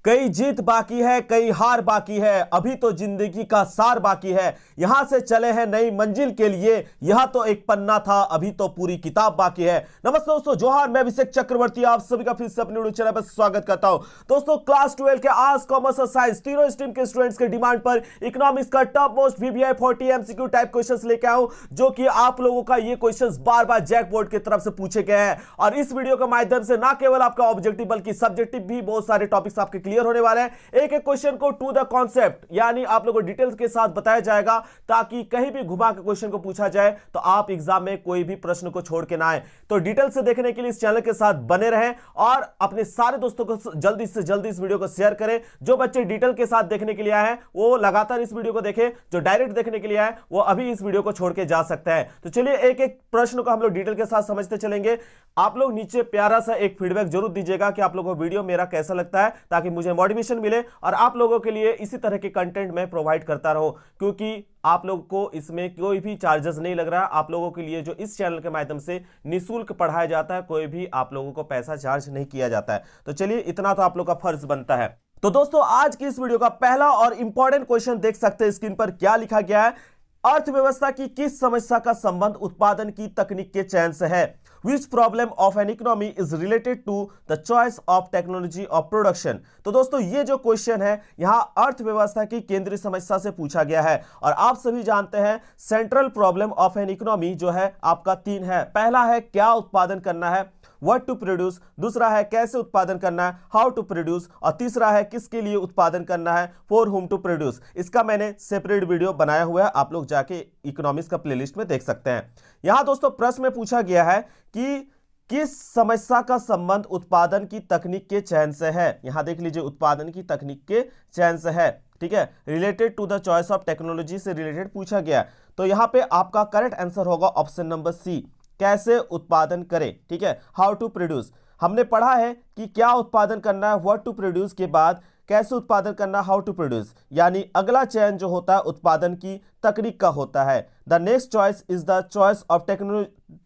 कई जीत बाकी है, कई हार बाकी है, अभी तो जिंदगी का सार बाकी है। यहां से चले हैं नई मंजिल के लिए, यह तो एक पन्ना था, अभी तो पूरी किताब बाकी है। नमस्ते दोस्तों, जोहार, मैं अभिषेक चक्रवर्ती आप सभी का फिर से अपने यूट्यूब चैनल पर स्वागत करता हूं। दोस्तों, क्लास 12 के आर्ट्स, कॉमर्स और साइंस तीनों स्ट्रीम के स्टूडेंट्स के डिमांड पर इकोनॉमिक्स का top most VBI 40 MCQ type questions लेके आया हूं, जो कि आप लोगों का ये क्वेश्चंस बार बार जैक बोर्ड की तरफ से पूछे गए हैं। और इस वीडियो के माध्यम से ना केवल आपका ऑब्जेक्टिव बल्कि सब्जेक्टिव भी बहुत सारे टॉपिक्स आपके क्लियर होने वाले हैं। एक एक क्वेश्चन को टू द कॉन्सेप्ट यानी आप लोगों को डिटेल्स के साथ बताया जाएगा, ताकि कहीं भी घुमा के क्वेश्चन को पूछा जाए तो आप एग्जाम में कोई भी प्रश्न को छोड़ के ना आए। तो डिटेल से देखने के लिए इस चैनल के साथ बने रहें और अपने सारे दोस्तों को जल्दी से जल्दी इस वीडियो को शेयर करें। जो बच्चे डिटेल के साथ देखने के लिए आए हैं वो लगातार इस वीडियो को देखें, जो डायरेक्ट देखने के लिए आए वो अभी इस वीडियो को छोड़ के जा सकते हैं। तो चलिए एक एक प्रश्न को हम लोग डिटेल के साथ समझते चलेंगे। आप लोग नीचे प्यारा सा एक फीडबैक जरूर दीजिएगा कि आप लोगों को वीडियो मेरा कैसा लगता है, ताकि मुझे मोटिवेशन मिले और आप लोगों के लिए इसी तरह के कंटेंट मैं प्रोवाइड करता रहूं। क्योंकि आप लोगों को इसमें कोई भी चार्जेस नहीं लग रहा है। आप लोगों के लिए जो इस चैनल के माध्यम से निःशुल्क पढ़ाया जाता है, कोई भी आप लोगों को पैसा चार्ज नहीं किया जाता है। तो चलिए, इतना तो आप लोग का फर्ज बनता है। तो दोस्तों, आज की इस वीडियो का पहला और इंपॉर्टेंट क्वेश्चन देख सकते हैं स्क्रीन पर क्या लिखा गया है। अर्थव्यवस्था की किस समस्या का संबंध उत्पादन की तकनीक के चयन से है? Which problem of an economy is related to the choice of technology of production? तो दोस्तों, ये जो क्वेश्चन है यहां अर्थव्यवस्था की केंद्रीय समस्या से पूछा गया है। और आप सभी जानते हैं central problem of an economy जो है आपका 3 है। पहला है क्या उत्पादन करना है, व्हाट टू प्रोड्यूस। दूसरा है कैसे उत्पादन करना है, हाउ टू प्रोड्यूस। और तीसरा है किसके लिए उत्पादन करना है, फॉर हुम टू प्रोड्यूस। इसका मैंने सेपरेट वीडियो बनाया हुआ है, आप लोग जाके इकोनॉमिक्स का प्लेलिस्ट में देख सकते हैं। यहां दोस्तों प्रश्न में पूछा गया है कि किस समस्या का संबंध उत्पादन की तकनीक के चयन से है। यहां देख लीजिए, उत्पादन की तकनीक के चयन से है, ठीक है। Related to the choice of technology से रिलेटेड पूछा गया। तो यहां पे आपका करेक्ट आंसर होगा ऑप्शन नंबर सी, कैसे उत्पादन करें, ठीक है। हाउ टू प्रोड्यूस हमने पढ़ा है कि क्या उत्पादन करना है, व्हाट टू प्रोड्यूस के बाद कैसे उत्पादन करना, हाउ टू प्रोड्यूस, यानी अगला चयन जो होता है उत्पादन की तकनीक का होता है। The next choice is the choice of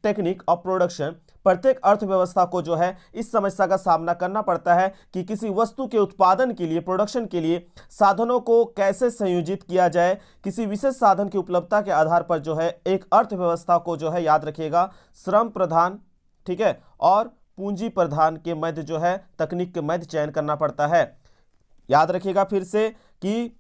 technique of production. प्रत्येक अर्थव्यवस्था को जो है इस समस्या का सामना करना पड़ता है कि किसी वस्तु के उत्पादन के लिए, प्रोडक्शन के लिए साधनों को कैसे संयोजित किया जाए। किसी विशेष साधन की उपलब्धता के आधार पर जो है एक अर्थव्यवस्था को जो है, याद रखिएगा, श्रम प्रधान, ठीक है, और पूंजी प्रधान के मध्य जो है तकनीक के मध्य चयन करना पड़ता है। याद रखिएगा फिर से कि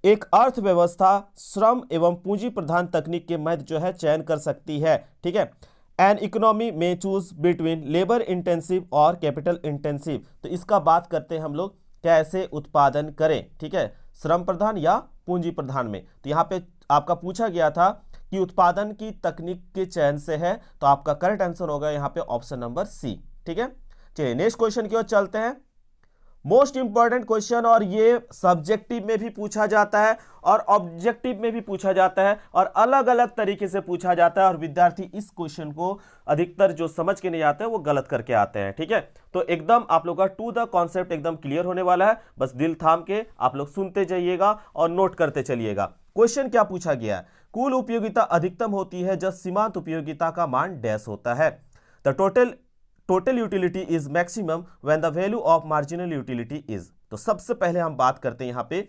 एक अर्थव्यवस्था श्रम एवं पूंजी प्रधान तकनीक के मध्य जो है चयन कर सकती है, ठीक है। एन इकोनॉमी में चूज बिटवीन लेबर इंटेंसिव और कैपिटल इंटेंसिव। तो इसका बात करते हैं हम लोग कैसे उत्पादन करें, ठीक है, श्रम प्रधान या पूंजी प्रधान में। तो यहाँ पे आपका पूछा गया था कि उत्पादन की तकनीक के चयन से है, तो आपका करेक्ट आंसर होगा यहाँ पे ऑप्शन नंबर सी, ठीक है। चलिए नेक्स्ट क्वेश्चन की ओर चलते हैं। मोस्ट इंपॉर्टेंट क्वेश्चन, और ये सब्जेक्टिव में भी पूछा जाता है और ऑब्जेक्टिव में भी पूछा जाता है और अलग अलग तरीके से पूछा जाता है। और विद्यार्थी इस क्वेश्चन को अधिकतर जो समझ के नहीं आते हैं वो गलत करके आते हैं, ठीक है। तो एकदम आप लोग का टू द कॉन्सेप्ट एकदम क्लियर होने वाला है। बस दिल थाम के आप लोग सुनते जाइएगा और नोट करते चलिएगा। क्वेश्चन क्या पूछा गया है? कुल उपयोगिता अधिकतम होती है जब सीमांत उपयोगिता का मान डैश होता है। The total utility is maximum when the value of marginal utility is. तो सबसे पहले हम बात करते हैं, यहाँ पे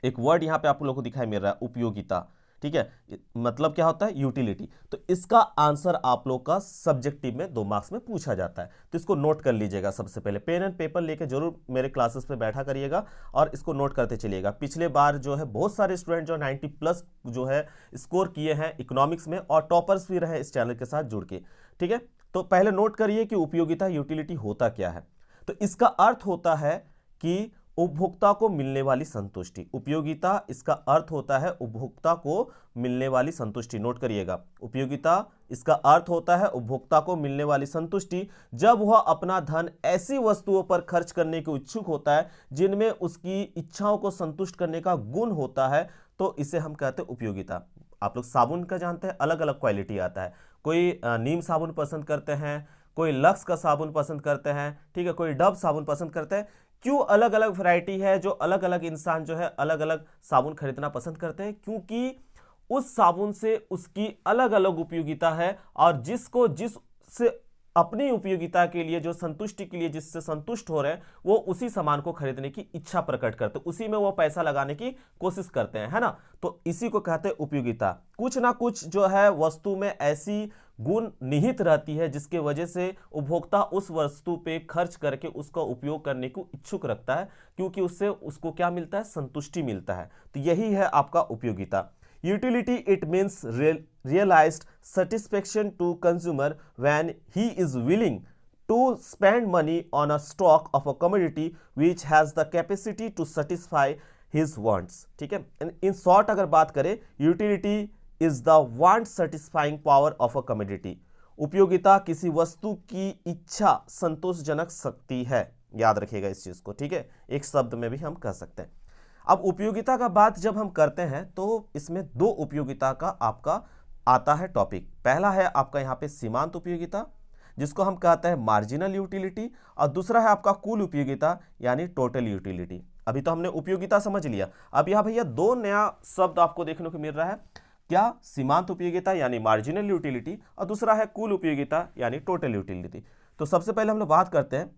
एक वर्ड यहाँ पे आप लोगों को दिखाई मिल रहा है, उपयोगिता, ठीक है। मतलब क्या होता है? यूटिलिटी। तो इसका आंसर आप लोग का सब्जेक्टिव में 2 मार्क्स में पूछा जाता है। तो इसको नोट कर लीजिएगा। सबसे पहले पेन एंड पेपर लेके जरूर मेरे क्लासेस पे बैठा करिएगा और इसको नोट करते चलिएगा। पिछले बार जो है बहुत सारे स्टूडेंट जो 90+ जो है स्कोर किए हैं इकोनॉमिक्स में, और टॉपर्स भी रहे इस चैनल के साथ जुड़ के, ठीक है। तो पहले नोट करिए कि उपयोगिता यूटिलिटी होता क्या है। तो इसका अर्थ होता है कि उपभोक्ता को मिलने वाली संतुष्टि। उपयोगिता इसका अर्थ होता है उपभोक्ता को मिलने वाली संतुष्टि। नोट करिएगा, उपयोगिता इसका अर्थ होता है उपभोक्ता को मिलने वाली संतुष्टि जब वह अपना धन ऐसी वस्तुओं पर खर्च करने के इच्छुक होता है जिनमें उसकी इच्छाओं को संतुष्ट करने का गुण होता है। तो इसे हम कहते हैं उपयोगिता। आप लोग साबुन का जानते हैं, अलग अलग क्वालिटी आता है। कोई नीम साबुन पसंद करते हैं, कोई लक्स का साबुन पसंद करते हैं, ठीक है, कोई डव साबुन पसंद करते हैं। क्यों अलग अलग वैरायटी है, जो अलग अलग इंसान जो है अलग अलग साबुन खरीदना पसंद करते हैं? क्योंकि उस साबुन से उसकी अलग अलग उपयोगिता है और जिसको जिससे अपनी उपयोगिता के लिए, जो संतुष्टि के लिए जिससे संतुष्ट हो रहे हैं, वो उसी सामान को खरीदने की इच्छा प्रकट करते हैं, उसी में वो पैसा लगाने की कोशिश करते हैं, है ना। तो इसी को कहते हैं उपयोगिता। कुछ ना कुछ जो है वस्तु में ऐसी गुण निहित रहती है जिसके वजह से उपभोक्ता उस वस्तु पे खर्च करके उसका उपयोग करने को इच्छुक रखता है, क्योंकि उससे उसको क्या मिलता है, संतुष्टि मिलता है। तो यही है आपका उपयोगिता। Utility, it means realized satisfaction to consumer when he is willing to spend money on a stock of a commodity which has the capacity to satisfy his wants। ठीक है, in short अगर बात करें, utility is the want satisfying power of a commodity। उपयोगिता किसी वस्तु की इच्छा संतोषजनक शक्ति है, याद रखिएगा इस चीज को, ठीक है, एक शब्द में भी हम कह सकते हैं। अब उपयोगिता का बात जब हम करते हैं तो इसमें दो उपयोगिता का आपका आता है टॉपिक। पहला है आपका यहाँ पे सीमांत उपयोगिता, जिसको हम कहते हैं मार्जिनल यूटिलिटी, और दूसरा है आपका कुल उपयोगिता यानी टोटल यूटिलिटी। अभी तो हमने उपयोगिता समझ लिया, अब यहाँ भैया दो नया शब्द आपको देखने को मिल रहा है। क्या? सीमांत उपयोगिता यानी मार्जिनल यूटिलिटी, और दूसरा है कुल उपयोगिता यानी टोटल यूटिलिटी। तो सबसे पहले हम लोग बात करते हैं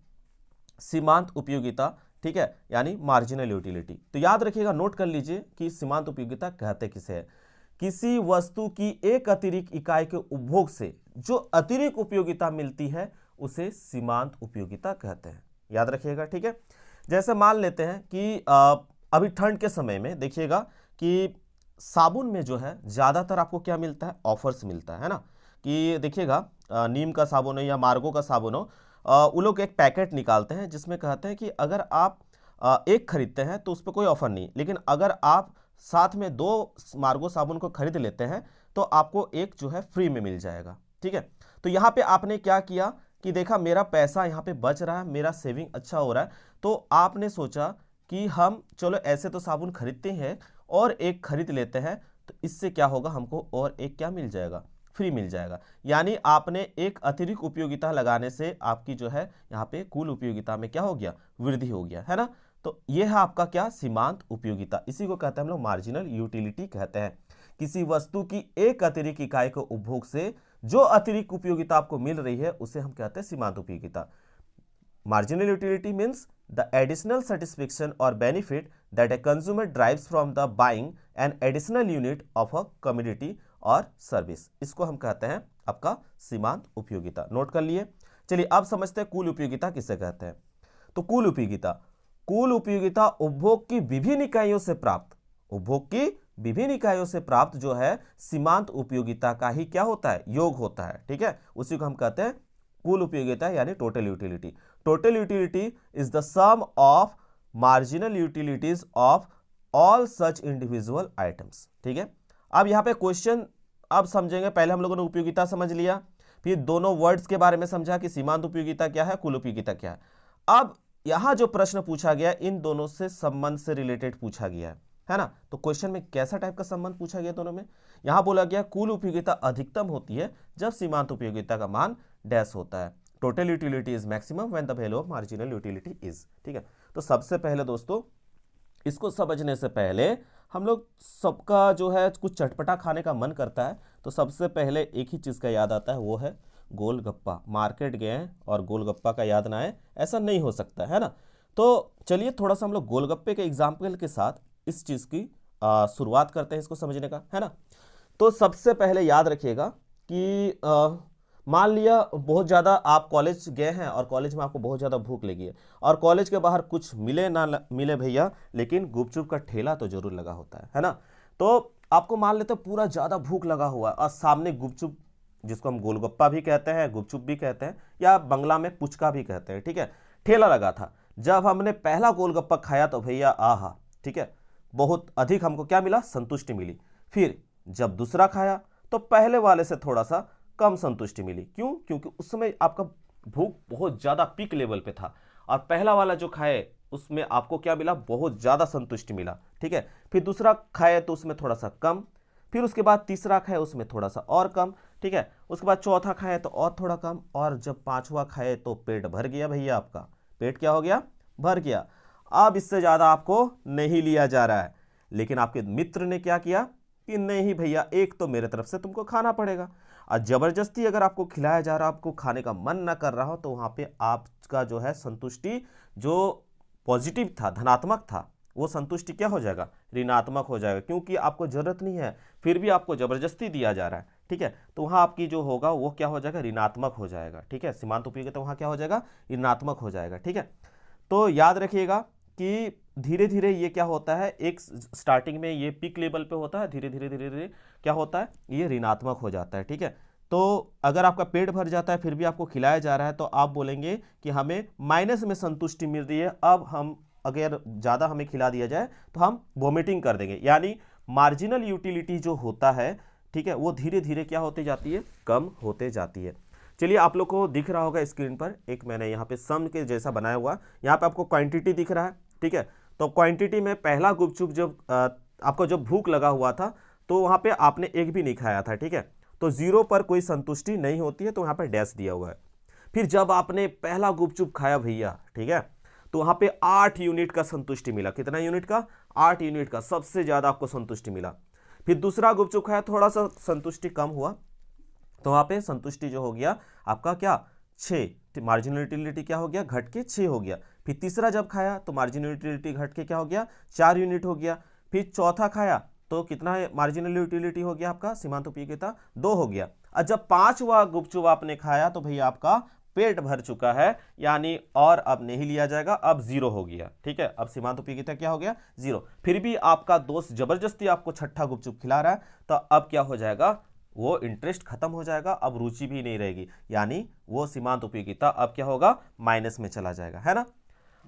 सीमांत उपयोगिता, ठीक है, यानी मार्जिनल यूटिलिटी। तो याद रखिएगा, नोट कर लीजिए कि सीमांत उपयोगिता कहते किसे है। किसी वस्तु की एक अतिरिक्त इकाई के उपभोग से जो अतिरिक्त उपयोगिता मिलती है उसे सीमांत उपयोगिता कहते हैं, याद रखिएगा, ठीक है। जैसे मान लेते हैं कि अभी ठंड के समय में देखिएगा कि साबुन में जो है ज़्यादातर आपको क्या मिलता है, ऑफर्स मिलता है ना। कि देखिएगा नीम का साबुन हो या मार्गो का साबुन हो, वो लोग एक पैकेट निकालते हैं जिसमें कहते हैं कि अगर आप एक खरीदते हैं तो उस पर कोई ऑफर नहीं, लेकिन अगर आप साथ में 2 मार्गो साबुन को खरीद लेते हैं तो आपको एक जो है फ्री में मिल जाएगा, ठीक है। तो यहाँ पे आपने क्या किया कि देखा मेरा पैसा यहाँ पे बच रहा है, मेरा सेविंग अच्छा हो रहा है, तो आपने सोचा कि हम चलो ऐसे तो साबुन खरीदते हैं और एक खरीद लेते हैं, तो इससे क्या होगा, हमको और एक क्या मिल जाएगा, फ्री मिल जाएगा। यानी आपने एक अतिरिक्त उपयोगिता लगाने से आपकी जो है यहाँ पे कुल उपयोगिता में क्या हो गया, वृद्धि हो गया, है ना। तो ये है आपका क्या, सीमांत उपयोगिता। इसी को कहते हैं हम लोग मार्जिनल यूटिलिटी कहते हैं। किसी वस्तु की एक अतिरिक्त इकाई के उपभोग से जो अतिरिक्त उपयोगिता आपको मिल रही है उसे हम कहते हैं सीमांत उपयोगिता। Marginal utility means the additional satisfaction or benefit that a consumer derives from the buying an additional unit of a commodity or service। इसको हम कहते हैं आपका सीमांत उपयोगिता। नोट कर लिए। चलिए अब समझते हैं कुल उपयोगिता किसे कहते हैं। तो कुल उपयोगिता उपभोग की विभिन्न इकाइयों से प्राप्त जो है सीमांत उपयोगिता का ही क्या होता है, योग होता है, ठीक है। उसी को हम कहते हैं कुल उपयोगिता यानी total utility. Total utility is the sum of marginal utilities of all such individual items, ठीक है। अब यहाँ पे क्वेश्चन अब समझेंगे। पहले हम लोगों ने उपयोगिता समझ लिया, फिर दोनों वर्ड्स के बारे में समझा कि सीमांत उपयोगिता क्या है, कुल उपयोगिता क्या है। अब यहाँ जो प्रश्न पूछा गया इन दोनों से संबंध से रिलेटेड पूछा गया है ना। तो क्वेश्चन में कैसा टाइप का संबंध पूछा गया दोनों में, यहाँ बोला गया कुल उपयोगिता अधिकतम होती है जब सीमांत उपयोगिता का मान डैश होता है। Total utility is maximum when the value of marginal utility is, ठीक है। तो सबसे पहले दोस्तों इसको समझने से पहले हम लोग सबका जो है कुछ चटपटा खाने का मन करता है, तो सबसे पहले एक ही चीज़ का याद आता है, वो है गोलगप्पा। मार्केट गए और गोलगप्पा का याद ना आए, ऐसा नहीं हो सकता है ना। तो चलिए थोड़ा सा हम लोग गोलगप्पे के एग्जाम्पल के साथ इस चीज़ की शुरुआत करते हैं, इसको समझने का, है ना। तो सबसे पहले याद रखिएगा कि मान लिया बहुत ज़्यादा आप कॉलेज गए हैं और कॉलेज में आपको बहुत ज़्यादा भूख लगी है और कॉलेज के बाहर कुछ मिले ना मिले भैया, लेकिन गुपचुप का ठेला तो जरूर लगा होता है ना। तो आपको मान लेते पूरा ज़्यादा भूख लगा हुआ है और सामने गुपचुप, जिसको हम गोलगप्पा भी कहते हैं, गुपचुप भी कहते हैं, या बंगला में पुचका भी कहते हैं, ठीक है, ठेला लगा था। जब हमने पहला गोलगप्पा खाया तो भैया आहा, ठीक है, बहुत अधिक हमको क्या मिला, संतुष्टि मिली। फिर जब दूसरा खाया तो पहले वाले से थोड़ा सा कम संतुष्टि मिली। क्यों? क्योंकि उस समय आपका भूख बहुत ज़्यादा पीक लेवल पे था और पहला वाला जो खाए उसमें आपको क्या मिला, बहुत ज़्यादा संतुष्टि मिला, ठीक है। फिर दूसरा खाए तो उसमें थोड़ा सा कम, फिर उसके बाद तीसरा खाए उसमें थोड़ा सा और कम, ठीक है। उसके बाद चौथा खाए तो और थोड़ा कम, और जब पांचवा खाए तो पेट भर गया भैया, आपका पेट क्या हो गया, भर गया। अब इससे ज़्यादा आपको नहीं लिया जा रहा है, लेकिन आपके मित्र ने क्या किया कि नहीं भैया एक तो मेरे तरफ से तुमको खाना पड़ेगा। और जबरदस्ती अगर आपको खिलाया जा रहा है, आपको खाने का मन ना कर रहा हो, तो वहां पे आपका जो है संतुष्टि जो पॉजिटिव था, धनात्मक था, वो संतुष्टि क्या हो जाएगा, ऋणात्मक हो जाएगा, क्योंकि आपको जरूरत नहीं है फिर भी आपको जबरदस्ती दिया जा रहा है। ठीक है, तो वहां आपकी जो होगा वो क्या हो जाएगा, ऋणात्मक हो जाएगा। ठीक है, सीमांत उपयोगिता वहां क्या हो जाएगा, ऋणात्मक हो जाएगा। ठीक है, तो याद रखिएगा कि धीरे धीरे ये क्या होता है, एक स्टार्टिंग में ये पीक लेवल पे होता है, धीरे धीरे धीरे धीरे क्या होता है, ये ऋणात्मक हो जाता है। ठीक है, तो अगर आपका पेट भर जाता है फिर भी आपको खिलाया जा रहा है, तो आप बोलेंगे कि हमें माइनस में संतुष्टि मिल रही है, अब हम अगर ज़्यादा हमें खिला दिया जाए तो हम वोमिटिंग कर देंगे। यानी मार्जिनल यूटिलिटी जो होता है, ठीक है, वो धीरे धीरे क्या होती जाती है, कम होते जाती है। चलिए, आप लोग को दिख रहा होगा स्क्रीन पर, एक मैंने यहाँ पे सम के जैसा बनाया हुआ, यहाँ पे आपको क्वांटिटी दिख रहा है। ठीक है, तो क्वांटिटी में पहला गुपचुप जब आपको जब भूख लगा हुआ था तो वहाँ पे आपने एक भी नहीं खाया था। ठीक है, तो 0 पर कोई संतुष्टि नहीं होती है, तो यहाँ पे डैश दिया हुआ है। फिर जब आपने पहला गुपचुप खाया भैया, ठीक है, तो वहाँ पे 8 यूनिट का संतुष्टि मिला। कितना यूनिट का, 8 यूनिट का, सबसे ज़्यादा आपको संतुष्टि मिला। फिर दूसरा गुपचुप खाया, थोड़ा सा संतुष्टि कम हुआ, तो वहाँ पे संतुष्टि जो हो गया आपका क्या, 6, मार्जिनल यूटिलिटी क्या हो गया, घट के 6 हो गया। फिर तीसरा जब खाया तो मार्जिनल यूटिलिटी घट के क्या हो गया, 4 यूनिट हो गया। फिर चौथा खाया तो कितना मार्जिनल यूटिलिटी हो गया आपका, सीमांत उपयोगिता 2 हो गया। और जब 5वां गुपचुप आपने खाया तो भैया आपका पेट भर चुका है, यानी और अब नहीं लिया जाएगा, अब 0 हो गया। ठीक है, अब सीमांत उपयोगिता क्या हो गया, 0। फिर भी आपका दोस्त जबरदस्ती आपको छठा गुपचुप खिला रहा है, तो अब क्या हो जाएगा, वो इंटरेस्ट खत्म हो जाएगा, अब रुचि भी नहीं रहेगी, यानी वो सीमांत उपयोगिता अब क्या होगा, माइनस में चला जाएगा, है ना।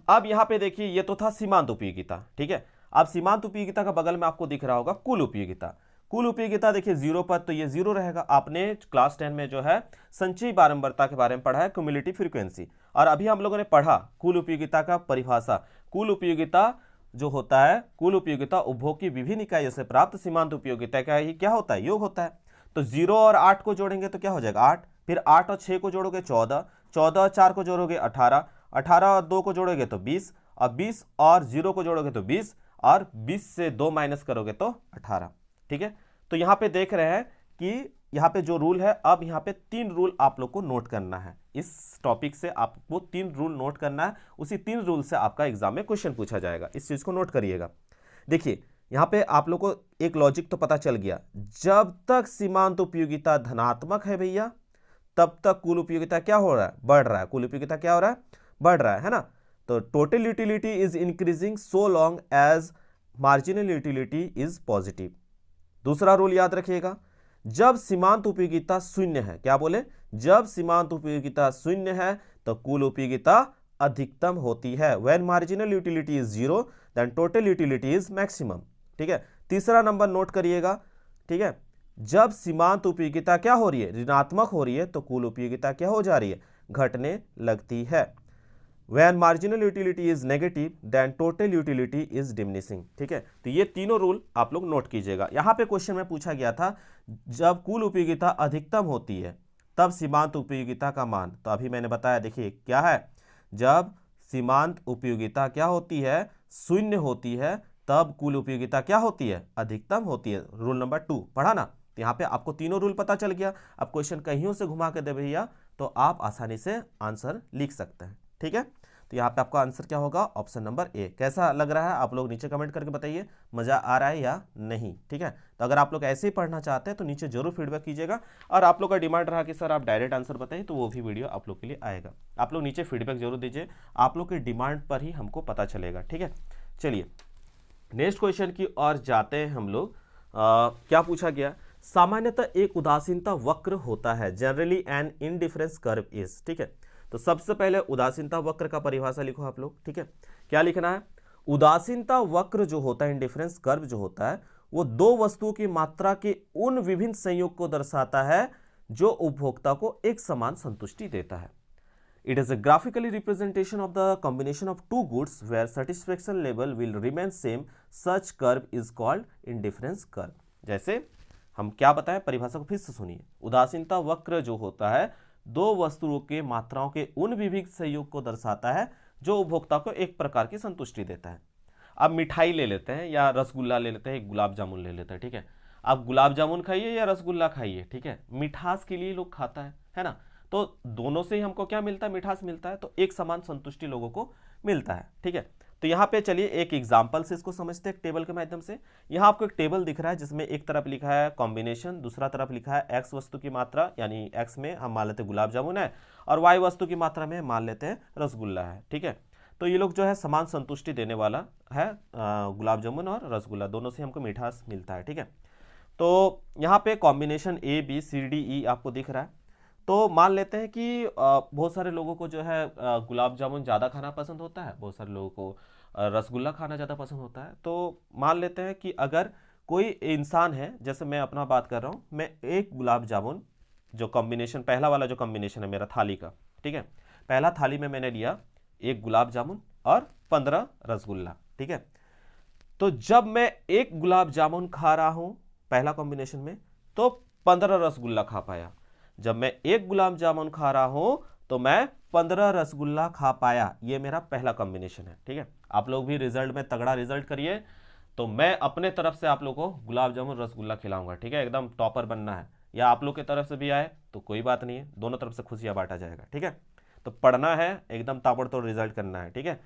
अब यहां पे देखिए, ये तो था सीमांत उपयोगिता। ठीक है, अब सीमांत उपयोगिता का बगल में आपको दिख रहा होगा कुल उपयोगिता। कुल उपयोगिता देखिए 0 पर, तो ये 0 रहेगा। आपने क्लास 10 में जो है संचयी बारंबारता के बारे में पढ़ा है, क्यूमुलेटिव फ्रीक्वेंसी, और अभी हम लोगों ने पढ़ा कुल उपयोगिता का परिभाषा। कुल उपयोगिता जो होता है, कुल उपयोगिता उपभोग की विभिन्न इकाइयों से प्राप्त सीमांत उपयोगिता का ही क्या होता है, योग होता है। तो 0 और 8 को जोड़ेंगे तो क्या हो जाएगा, 8। फिर 8 और 6 को जोड़ोगे 14, 14 और 4 को जोड़ोगे 18, 18 और 2 को जोड़ोगे तो 20, और 20 और 0 को जोड़ोगे तो 20, और 20 से 2 माइनस करोगे तो 18। ठीक है, तो यहाँ पे देख रहे हैं कि यहाँ पे जो रूल है, अब यहाँ पे 3 रूल आप लोग को नोट करना है। इस टॉपिक से आपको 3 रूल नोट करना है, उसी 3 रूल से आपका एग्जाम में क्वेश्चन पूछा जाएगा। इस चीज को नोट करिएगा। देखिए, यहाँ पे आप लोग को एक लॉजिक तो पता चल गया, जब तक सीमांत उपयोगिता धनात्मक है भैया, तब तक कुल उपयोगिता क्या हो रहा है, बढ़ रहा है। कुल उपयोगिता क्या हो रहा है, बढ़ रहा है ना। तो total utility is increasing so long as marginal utility is positive. दूसरा रूल याद रखिएगा, जब सीमांत उपयोगिता शून्य है, क्या बोले, जब सीमांत उपयोगिता शून्य है तो कुल उपयोगिता अधिकतम होती है। When marginal utility is 0 then total utility is maximum. ठीक है, तीसरा नंबर नोट करिएगा। ठीक है, जब सीमांत उपयोगिता क्या हो रही है, ऋणात्मक हो रही है, तो कुल उपयोगिता क्या हो जा रही है, घटने लगती है। When marginal utility is negative, then total utility is diminishing। ठीक है, तो ये तीनों रूल आप लोग नोट कीजिएगा। यहाँ पे क्वेश्चन में पूछा गया था, जब कुल उपयोगिता अधिकतम होती है तब सीमांत उपयोगिता का मान, तो अभी मैंने बताया, देखिए क्या है, जब सीमांत उपयोगिता क्या होती है, शून्य होती है, तब कुल उपयोगिता क्या होती है, अधिकतम होती है। रूल नंबर 2 पढ़ा ना। तो यहाँ पे आपको तीनों रूल पता चल गया। अब क्वेश्चन कहीं से घुमा के दे भैया तो आप आसानी से आंसर लिख सकते हैं। ठीक है, तो यहाँ पे आपका आंसर क्या होगा, ऑप्शन नंबर ए। कैसा लग रहा है आप लोग नीचे कमेंट करके बताइए, मजा आ रहा है या नहीं। ठीक है, तो अगर आप लोग ऐसे ही पढ़ना चाहते हैं तो नीचे जरूर फीडबैक कीजिएगा, और आप लोग का डिमांड रहा कि सर आप डायरेक्ट आंसर बताइए, तो वो भी वीडियो आप लोग के लिए आएगा। आप लोग नीचे फीडबैक जरूर दीजिए, आप लोग के डिमांड पर ही हमको पता चलेगा। ठीक है, चलिए नेक्स्ट क्वेश्चन की ओर जाते हैं हम लोग। क्या पूछा गया, सामान्यतः एक उदासीनता वक्र होता है, generally an indifference curve is. ठीक है, तो सबसे पहले उदासीनता वक्र का परिभाषा लिखो आप लोग। ठीक है, क्या लिखना है, उदासीनता वक्र जो होता है, इंडिफरेंस कर्व जो होता है, वो दो वस्तुओं की मात्रा के उन विभिन्न संयोग को दर्शाता है जो उपभोक्ता को एक समान संतुष्टि देता है। It is a graphically representation of the combination of two goods where satisfaction level will remain same, such curve is called indifference curve. जैसे हम क्या बताएं, परिभाषा को फिर से सुनिए। उदासीनता वक्र जो होता है, दो वस्तुओं के मात्राओं के उन विभिन्न संयोग को दर्शाता है जो उपभोक्ता को एक प्रकार की संतुष्टि देता है। अब मिठाई ले लेते हैं, या रसगुल्ला ले लेते हैं, गुलाब जामुन ले लेते हैं। ठीक है, आप गुलाब जामुन खाइए या रसगुल्ला खाइए, ठीक है, मिठास के लिए लोग खाता है ना। तो दोनों से ही हमको क्या मिलता है, मिठास मिलता है, तो एक समान संतुष्टि लोगों को मिलता है, ठीक है। तो यहाँ पे चलिए एक एग्जाम्पल से इसको समझते हैं टेबल के माध्यम से। यहाँ आपको एक टेबल दिख रहा है जिसमें एक तरफ लिखा है कॉम्बिनेशन, दूसरा तरफ लिखा है एक्स वस्तु की मात्रा, यानी एक्स में हम मान लेते हैं गुलाब जामुन है, और वाई वस्तु की मात्रा में मान लेते हैं रसगुल्ला है, ठीक है। तो ये लोग जो है समान संतुष्टि देने वाला है, गुलाब जामुन और रसगुल्ला दोनों से हमको मिठास मिलता है, ठीक है। तो यहाँ पे combination A B C D E आपको दिख रहा है। तो मान लेते हैं कि बहुत सारे लोगों को जो है गुलाब जामुन ज़्यादा खाना पसंद होता है, बहुत सारे लोगों को रसगुल्ला खाना ज़्यादा पसंद होता है। तो मान लेते हैं कि अगर कोई इंसान है, जैसे मैं अपना बात कर रहा हूँ, मैं एक गुलाब जामुन जो कॉम्बिनेशन पहला वाला जो कॉम्बिनेशन है मेरा थाली का, ठीक है, पहला थाली में मैंने लिया एक गुलाब जामुन और 15 रसगुल्ला, ठीक है। तो जब मैं एक गुलाब जामुन खा रहा हूं पहला कॉम्बिनेशन में, तो 15 रसगुल्ला खा पाया। जब मैं एक गुलाब जामुन खा रहा हूं तो मैं 15 रसगुल्ला खा पाया। ये मेरा पहला कॉम्बिनेशन है, ठीक है। आप लोग भी रिजल्ट में तगड़ा रिजल्ट करिए, तो मैं अपने तरफ से आप लोगों को गुलाब जामुन रसगुल्ला खिलाऊंगा, ठीक है, एकदम टॉपर बनना है। या आप लोग की तरफ से भी आए तो कोई बात नहीं है, दोनों तरफ से खुशियां बांटा जाएगा, ठीक है। तो पढ़ना है, एकदम ताबड़तोड़ रिजल्ट करना है, ठीक है।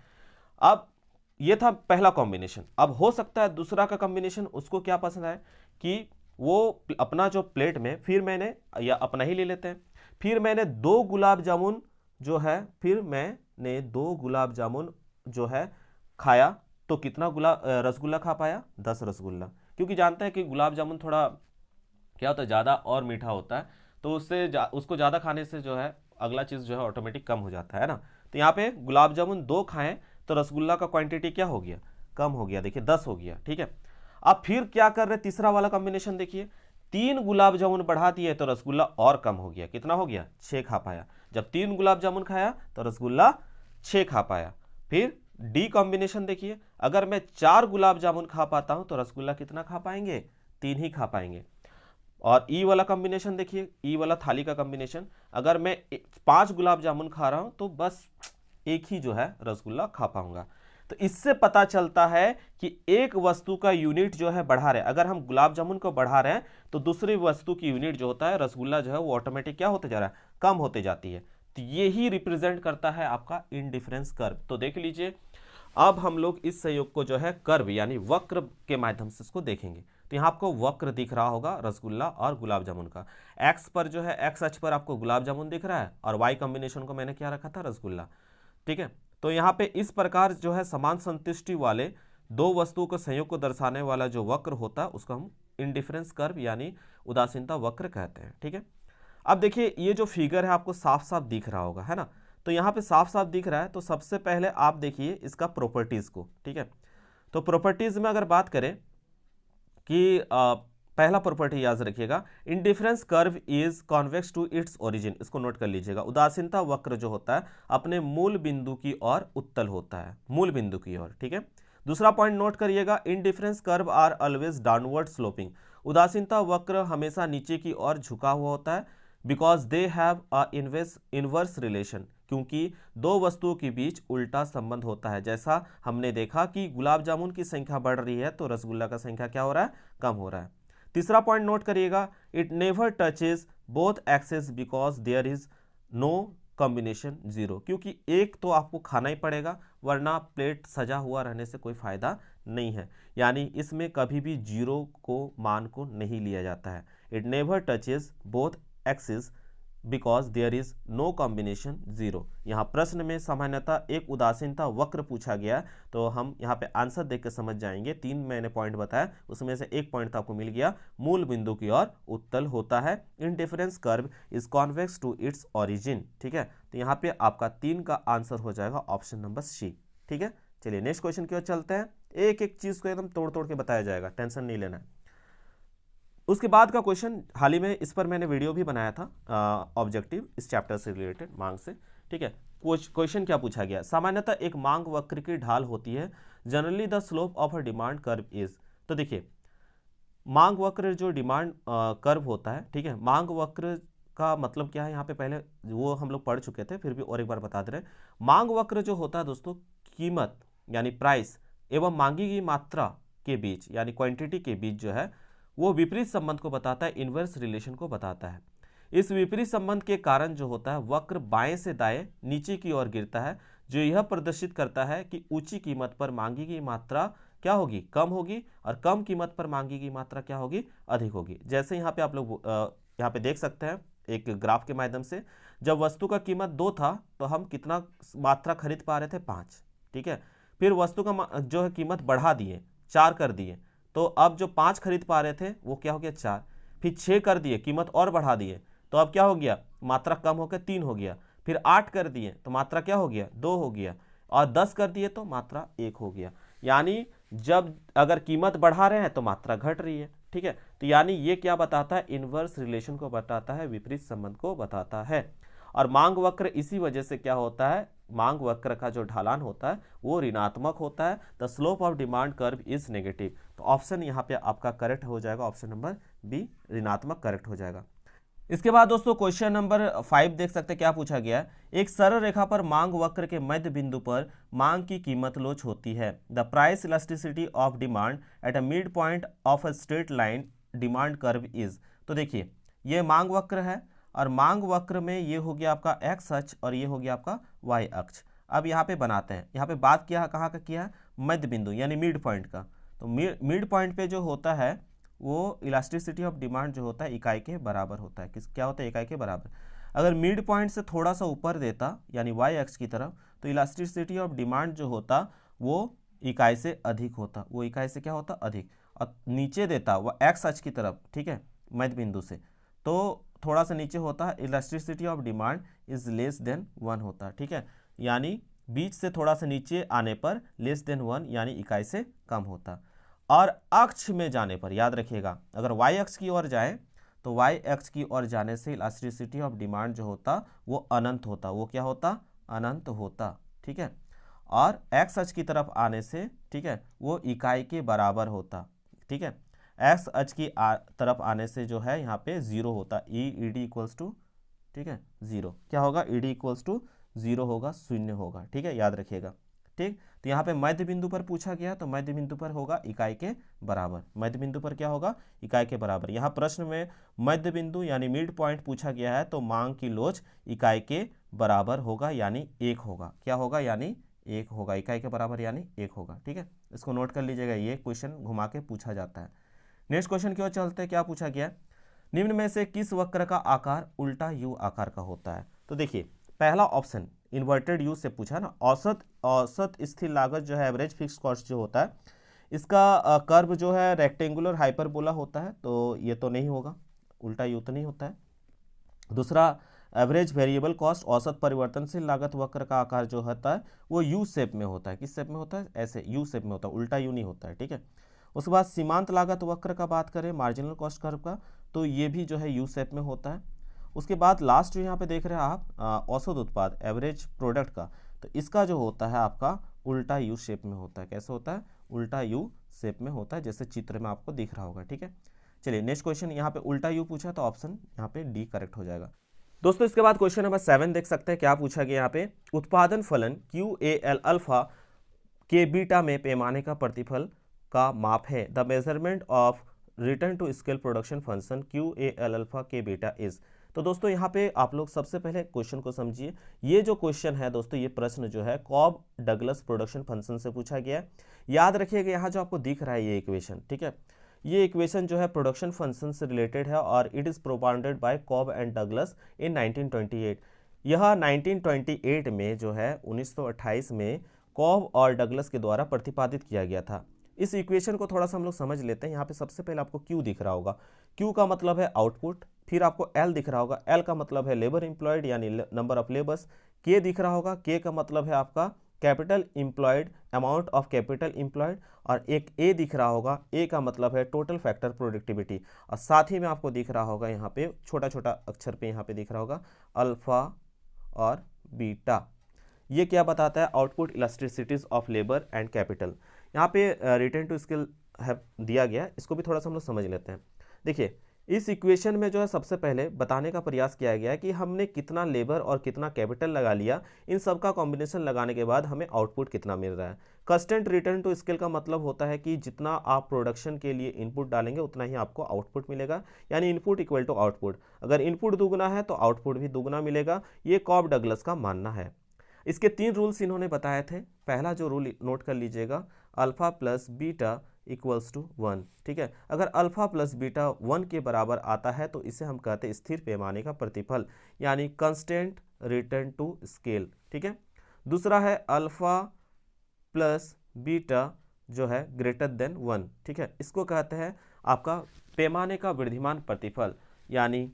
अब ये था पहला कॉम्बिनेशन। अब हो सकता है दूसरा का कॉम्बिनेशन उसको क्या पसंद है कि वो अपना जो प्लेट में, फिर मैंने, या अपना ही ले लेते हैं, फिर मैंने 2 गुलाब जामुन जो है, फिर मैंने 2 गुलाब जामुन जो है खाया, तो कितना रसगुल्ला खा पाया, 10 रसगुल्ला। क्योंकि जानते हैं कि गुलाब जामुन थोड़ा क्या होता है, ज़्यादा और मीठा होता है, तो उसको ज़्यादा खाने से जो है अगला चीज़ जो है ऑटोमेटिक कम हो जाता है ना। तो यहाँ पे गुलाब जामुन 2 खाएं तो रसगुल्ला का क्वांटिटी क्या हो गया, कम हो गया, देखिए 10 हो गया, ठीक है। अब फिर क्या कर रहे, तीसरा वाला कॉम्बिनेशन देखिए, 3 गुलाब जामुन बढ़ा दिए तो रसगुल्ला और कम हो गया, कितना हो गया, 6 खा पाया। जब 3 गुलाब जामुन खाया तो रसगुल्ला 6 खा पाया। फिर डी कॉम्बिनेशन देखिए, अगर मैं 4 गुलाब जामुन खा पाता हूं तो रसगुल्ला कितना खा पाएंगे, 3 ही खा पाएंगे। और ई वाला कॉम्बिनेशन देखिए, ई वाला थाली का कॉम्बिनेशन, अगर मैं 5 गुलाब जामुन खा रहा हूं तो बस एक ही जो है रसगुल्ला खा पाऊंगा। तो इससे पता चलता है कि एक वस्तु का यूनिट जो है बढ़ा रहे हैं। अगर हम गुलाब जामुन को बढ़ा रहे हैं तो दूसरी वस्तु की यूनिट जो होता है रसगुल्ला जो है वो ऑटोमेटिक क्या होते जा रहा है, कम होते जाती है। तो ये ही रिप्रेजेंट करता है आपका इंडिफरेंस कर्व। तो देख लीजिए, अब हम लोग इस संयोग को जो है कर्व यानी वक्र के माध्यम से इसको देखेंगे। तो यहाँ आपको वक्र दिख रहा होगा रसगुल्ला और गुलाब जामुन का। एक्स पर जो है, एक्स अक्ष पर आपको गुलाब जामुन दिख रहा है और वाई कॉम्बिनेशन को मैंने क्या रखा था, रसगुल्ला, ठीक है। तो यहाँ पे इस प्रकार जो है समान संतुष्टि वाले 2 वस्तुओं के संयोग को दर्शाने वाला जो वक्र होता है उसको हम इंडिफरेंस कर्व यानी उदासीनता वक्र कहते हैं, ठीक है। अब देखिए ये जो फिगर है आपको साफ साफ दिख रहा होगा, है ना। तो यहाँ पे साफ साफ दिख रहा है, तो सबसे पहले आप देखिए इसका प्रॉपर्टीज को, ठीक है। तो प्रॉपर्टीज में अगर बात करें कि पहला प्रॉपर्टी याद रखिएगा, indifference curve is convex to its origin, इसको नोट कर लीजिएगा। उदासीनता वक्र जो होता है अपने मूल बिंदु की ओर उत्तल होता है, मूल बिंदु की ओर, ठीक है। दूसरा पॉइंट नोट करिएगा, indifference curve are always downward sloping, उदासीनता वक्र हमेशा नीचे की ओर झुका हुआ होता है, because they have a inverse relation, क्योंकि 2 वस्तुओं के बीच उल्टा संबंध होता है। जैसा हमने देखा कि गुलाब जामुन की संख्या बढ़ रही है तो रसगुल्ला का संख्या क्या हो रहा है, कम हो रहा है। तीसरा पॉइंट नोट करिएगा, it never touches both axes because there is no combination 0, क्योंकि एक तो आपको खाना ही पड़ेगा वरना प्लेट सजा हुआ रहने से कोई फायदा नहीं है, यानी इसमें कभी भी 0 को मान को नहीं लिया जाता है। It never touches both axes because there is no combination 0। यहाँ प्रश्न में सामान्यतः एक उदासीनता वक्र पूछा गया, तो हम यहाँ पे आंसर देख के समझ जाएंगे। 3 मैंने पॉइंट बताया, उसमें से एक पॉइंट तो आपको मिल गया, मूल बिंदु की ओर उत्तल होता है। Indifference curve is convex to its origin, ठीक है। तो यहाँ पे आपका 3 का आंसर हो जाएगा ऑप्शन नंबर सी, ठीक है। चलिए नेक्स्ट क्वेश्चन की ओर चलते हैं। एक एक चीज को एकदम तोड़ तोड़ के बताया जाएगा, टेंशन नहीं लेना है। उसके बाद का क्वेश्चन हाल ही में इस पर मैंने वीडियो भी बनाया था, ऑब्जेक्टिव इस चैप्टर से रिलेटेड मांग से, ठीक है। क्वेश्चन क्या पूछा गया, सामान्यतः एक मांग वक्र की ढाल होती है, generally the slope of a demand curve is. तो देखिए मांग वक्र जो डिमांड कर्व होता है, ठीक है, मांग वक्र का मतलब क्या है, यहाँ पे पहले वो हम लोग पढ़ चुके थे, फिर भी और एक बार बता दे रहे हैं। मांग वक्र जो होता है दोस्तों, कीमत यानी प्राइस एवं मांगी गई मात्रा के बीच यानी क्वांटिटी के बीच जो है वो विपरीत संबंध को बताता है, इनवर्स रिलेशन को बताता है। इस विपरीत संबंध के कारण जो होता है वक्र बाएं से दाएं नीचे की ओर गिरता है, जो यह प्रदर्शित करता है कि ऊंची कीमत पर मांगी गई मात्रा क्या होगी, कम होगी, और कम कीमत पर मांगी गई मात्रा क्या होगी, अधिक होगी। जैसे यहाँ पे आप लोग यहाँ पे देख सकते हैं एक ग्राफ के माध्यम से, जब वस्तु का कीमत 2 था तो हम कितना मात्रा खरीद पा रहे थे, 5, ठीक है। फिर वस्तु का जो है कीमत बढ़ा दिए, 4 कर दिए, तो अब जो 5 खरीद पा रहे थे वो क्या हो गया, 4। फिर 6 कर दिए, कीमत और बढ़ा दिए, तो अब क्या हो गया, मात्रा कम होकर 3 हो गया। फिर 8 कर दिए तो मात्रा क्या हो गया, 2 हो गया, और 10 कर दिए तो मात्रा 1 हो गया। यानी जब अगर कीमत बढ़ा रहे हैं तो मात्रा घट रही है, ठीक है। तो यानी ये क्या बताता है, इनवर्स रिलेशन को बताता है, विपरीत संबंध को बताता है। और मांग वक्र इसी वजह से क्या होता है, मांग वक्र का जो ढलान होता है वो ऋणात्मक होता है। The slope of demand curve is negative. तो ऑप्शन यहाँ पे आपका करेक्ट हो जाएगा, ऑप्शन नंबर बी ऋणात्मक करेक्ट हो जाएगा। इसके बाद दोस्तों क्वेश्चन नंबर 5 देख सकते हैं क्या पूछा गया है। एक सरल रेखा पर मांग वक्र के मध्य बिंदु पर मांग की कीमत लोच होती है। The price elasticity of demand at a mid point of a straight line demand curve is. तो देखिए ये मांग वक्र है, और मांग वक्र में ये हो गया आपका एक्स अक्ष और ये हो गया आपका वाई अक्ष। अब यहाँ पे बनाते हैं, यहाँ पे बात किया कहाँ का किया है, मध्य बिंदु यानी मिड पॉइंट का। तो मिड पॉइंट पे जो होता है वो इलास्टिसिटी ऑफ डिमांड जो होता है इकाई के बराबर होता है। क्या होता है, इकाई के बराबर। अगर मिड पॉइंट से थोड़ा सा ऊपर देता यानी वाई अक्ष की तरफ, तो इलास्टिसिटी ऑफ डिमांड जो होता वो इकाई से अधिक होता, वो इकाई से क्या होता, अधिक। और नीचे देता वो एक्स अक्ष की तरफ, ठीक है, मध्य बिंदु से, तो थोड़ा सा नीचे होता है, elasticity of demand is less then 1 होता है, ठीक है। यानी बीच से थोड़ा सा नीचे आने पर लेस देन 1 यानी इकाई से कम होता। और अक्ष में जाने पर याद रखिएगा, अगर वाई अक्ष की ओर जाए तो वाई अक्ष की ओर जाने से इलास्टिसिटी ऑफ डिमांड जो होता वो अनंत होता, वो क्या होता, अनंत होता, ठीक है। और एक्स अक्ष की तरफ आने से, ठीक है, वो इकाई के बराबर होता, ठीक है। एक्स अक्ष की तरफ आने से जो है यहाँ पे 0 होता, ई डी इक्वल्स टू, ठीक है, 0 क्या होगा, ई डी इक्वल्स टू 0 होगा, 0 होगा, ठीक है, याद रखिएगा, ठीक। तो यहाँ पे मध्य बिंदु पर पूछा गया, तो मध्य बिंदु पर होगा इकाई के बराबर, मध्य बिंदु पर क्या होगा, इकाई के बराबर। यहाँ प्रश्न में मध्य बिंदु यानी मिड पॉइंट पूछा गया है, तो मांग की लोच इकाई के बराबर होगा यानी 1 होगा, क्या होगा, यानी 1 होगा, इकाई के बराबर यानी 1 होगा, ठीक है। इसको नोट कर लीजिएगा, ये क्वेश्चन घुमा के पूछा जाता है। नेक्स्ट क्वेश्चन की ओर चलते हैं, क्या पूछा गया, निम्न में से किस वक्र का आकार उल्टा यू आकार का होता है। तो देखिए पहला ऑप्शन इन्वर्टेड यू से पूछा ना, औसत स्थिर लागत जो है, एवरेज फिक्स कॉस्ट जो होता है, इसका कर्व जो है रेक्टेंगुलर हाइपरबोला होता है, तो ये तो नहीं होगा, उल्टा यू तो नहीं होता है। दूसरा एवरेज वेरिएबल कॉस्ट, औसत परिवर्तनशील लागत वक्र का आकार जो होता है वो यू शेप में होता है। किस शेप में होता है, ऐसे यू शेप में होता है, उल्टा यू नहीं होता है, ठीक है। उसके बाद सीमांत लागत वक्र का बात करें, मार्जिनल कॉस्ट कर्व का, तो ये भी जो है यू शेप में होता है। उसके बाद लास्ट जो यहाँ पे देख रहे हैं आप औसत उत्पाद, एवरेज प्रोडक्ट का, तो इसका जो होता है आपका उल्टा यू शेप में होता है। कैसे होता है, उल्टा यू शेप में होता है, जैसे चित्र में आपको दिख रहा होगा, ठीक है। चलिए नेक्स्ट क्वेश्चन, यहाँ पे उल्टा यू पूछा तो ऑप्शन यहाँ पे डी करेक्ट हो जाएगा। दोस्तों इसके बाद क्वेश्चन नंबर 7 देख सकते हैं क्या पूछा गया यहाँ पे, उत्पादन फलन QAL अल्फा के बीटा में पैमाने का प्रतिफल का माप है। The measurement of return to scale production function QAL alpha K beta is. तो दोस्तों यहाँ पे आप लोग सबसे पहले क्वेश्चन को समझिए। ये जो क्वेश्चन है दोस्तों, ये प्रश्न जो है कॉब डगलस प्रोडक्शन फंक्शन से पूछा गया है। याद रखिएगा यहाँ जो आपको दिख रहा है ये इक्वेशन, ठीक है, ये इक्वेशन जो है प्रोडक्शन फंक्शन से रिलेटेड है और it is propounded by Cobb and Douglas in 1928। यह 1928 में जो है 1928 में कॉब और डगलस के द्वारा प्रतिपादित किया गया था। इस इक्वेशन को थोड़ा सा हम लोग समझ लेते हैं। यहाँ पे सबसे पहले आपको Q दिख रहा होगा, Q का मतलब है आउटपुट, फिर आपको L दिख रहा होगा, L का मतलब है लेबर एम्प्लॉयड यानी नंबर ऑफ लेबर्स, K दिख रहा होगा, K का मतलब है आपका capital employed, amount of capital employed, और एक A दिख रहा होगा, A का मतलब है टोटल फैक्टर प्रोडक्टिविटी, और साथ ही में आपको दिख रहा होगा यहाँ पे छोटा छोटा अक्षर पे यहाँ पे दिख रहा होगा अल्फा और बीटा। ये क्या बताता है, output इलास्टिसिटीज of labour and capital. यहाँ पे रिटर्न टू स्केल है दिया गया, इसको भी थोड़ा सा हम लोग समझ लेते हैं। देखिए इस इक्वेशन में जो है सबसे पहले बताने का प्रयास किया गया है कि हमने कितना लेबर और कितना कैपिटल लगा लिया, इन सब का कॉम्बिनेशन लगाने के बाद हमें आउटपुट कितना मिल रहा है। कंस्टेंट रिटर्न टू स्केल का मतलब होता है कि जितना आप प्रोडक्शन के लिए इनपुट डालेंगे उतना ही आपको आउटपुट मिलेगा, यानी इनपुट इक्वल टू आउटपुट। अगर इनपुट दुगना है तो आउटपुट भी दुगना मिलेगा, ये कॉब डगलस का मानना है। इसके 3 रूल्स इन्होंने बताए थे। पहला जो रूल नोट कर लीजिएगा, alpha plus beta equals to 1, ठीक है। अगर अल्फा प्लस बीटा 1 के बराबर आता है तो इसे हम कहते हैं स्थिर पैमाने का प्रतिफल, यानी कांस्टेंट रिटर्न टू स्केल, ठीक है। दूसरा है अल्फा प्लस बीटा जो है ग्रेटर देन 1, ठीक है, इसको कहते हैं आपका पैमाने का वृद्धिमान प्रतिफल, यानी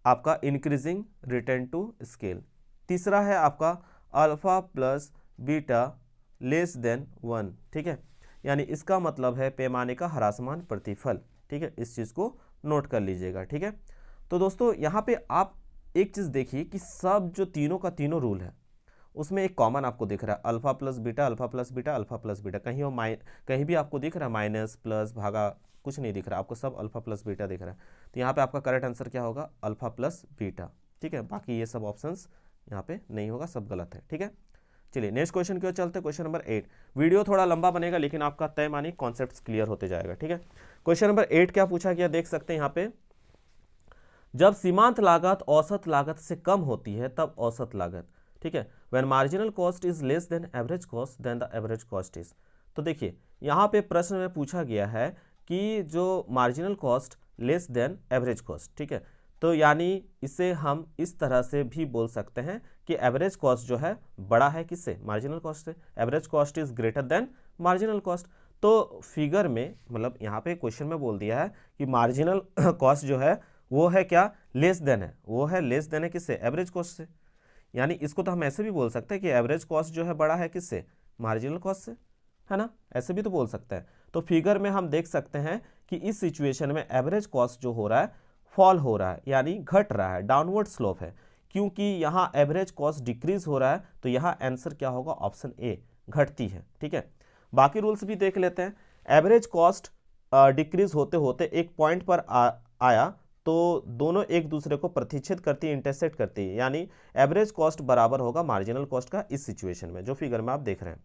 आपका इंक्रीजिंग रिटर्न टू स्केल। तीसरा है आपका alpha plus beta less than 1, ठीक है, यानी इसका मतलब है पैमाने का ह्रासमान प्रतिफल, ठीक है। इस चीज़ को नोट कर लीजिएगा, ठीक है। तो दोस्तों यहाँ पे आप एक चीज़ देखिए कि सब जो तीनों का तीनों रूल है उसमें एक कॉमन आपको दिख रहा है, alpha plus beta alpha plus beta alpha plus beta. कहीं भी आपको दिख रहा है माइनस प्लस भागा, कुछ नहीं दिख रहा आपको, सब अल्फा प्लस बीटा दिख रहा है। तो यहाँ पे आपका करेक्ट आंसर क्या होगा, अल्फा प्लस बीटा, ठीक है। बाकी ये सब ऑप्शंस यहाँ पे नहीं होगा, सब गलत है, ठीक है। चलिए नेक्स्ट क्वेश्चन की ओर चलते हैं, क्वेश्चन नंबर 8। वीडियो थोड़ा लंबा बनेगा लेकिन आपका तय मानी कॉन्सेप्ट्स क्लियर होते जाएगा, ठीक है। क्वेश्चन नंबर 8 क्या पूछा गया देख सकते हैं यहाँ पे, जब सीमांत लागत औसत लागत से कम होती है तब औसत लागत, ठीक है, when marginal cost is less than average cost then the average cost is. तो देखिए यहाँ पे प्रश्न में पूछा गया है कि जो marginal cost less than average cost, ठीक है, तो यानी इसे हम इस तरह से भी बोल सकते हैं कि एवरेज कॉस्ट जो है बड़ा है किससे, मार्जिनल कॉस्ट से। Average cost is greater than marginal cost. तो फिगर में मतलब यहाँ पे क्वेश्चन में बोल दिया है कि मार्जिनल कॉस्ट जो है वो है क्या, लेस देन है, वो है लेस देन है किससे, एवरेज कॉस्ट से। यानी इसको तो हम ऐसे भी बोल सकते हैं कि एवरेज कॉस्ट जो है बड़ा है किससे, मार्जिनल कॉस्ट से, है ना, ऐसे भी तो बोल सकते हैं। तो फिगर में हम देख सकते हैं कि इस सिचुएशन में एवरेज कॉस्ट जो हो रहा है फॉल हो रहा है, यानी घट रहा है, डाउनवर्ड स्लोप है, क्योंकि यहाँ एवरेज कॉस्ट डिक्रीज हो रहा है। तो यहाँ आंसर क्या होगा, ऑप्शन ए, घटती है, ठीक है। बाकी रूल्स भी देख लेते हैं। एवरेज कॉस्ट डिक्रीज होते होते एक पॉइंट पर आया तो दोनों एक दूसरे को प्रतिच्छेद करती है, इंटरसेक्ट करती है, यानी एवरेज कॉस्ट बराबर होगा मार्जिनल कॉस्ट का इस सिचुएशन में, जो फिगर में आप देख रहे हैं।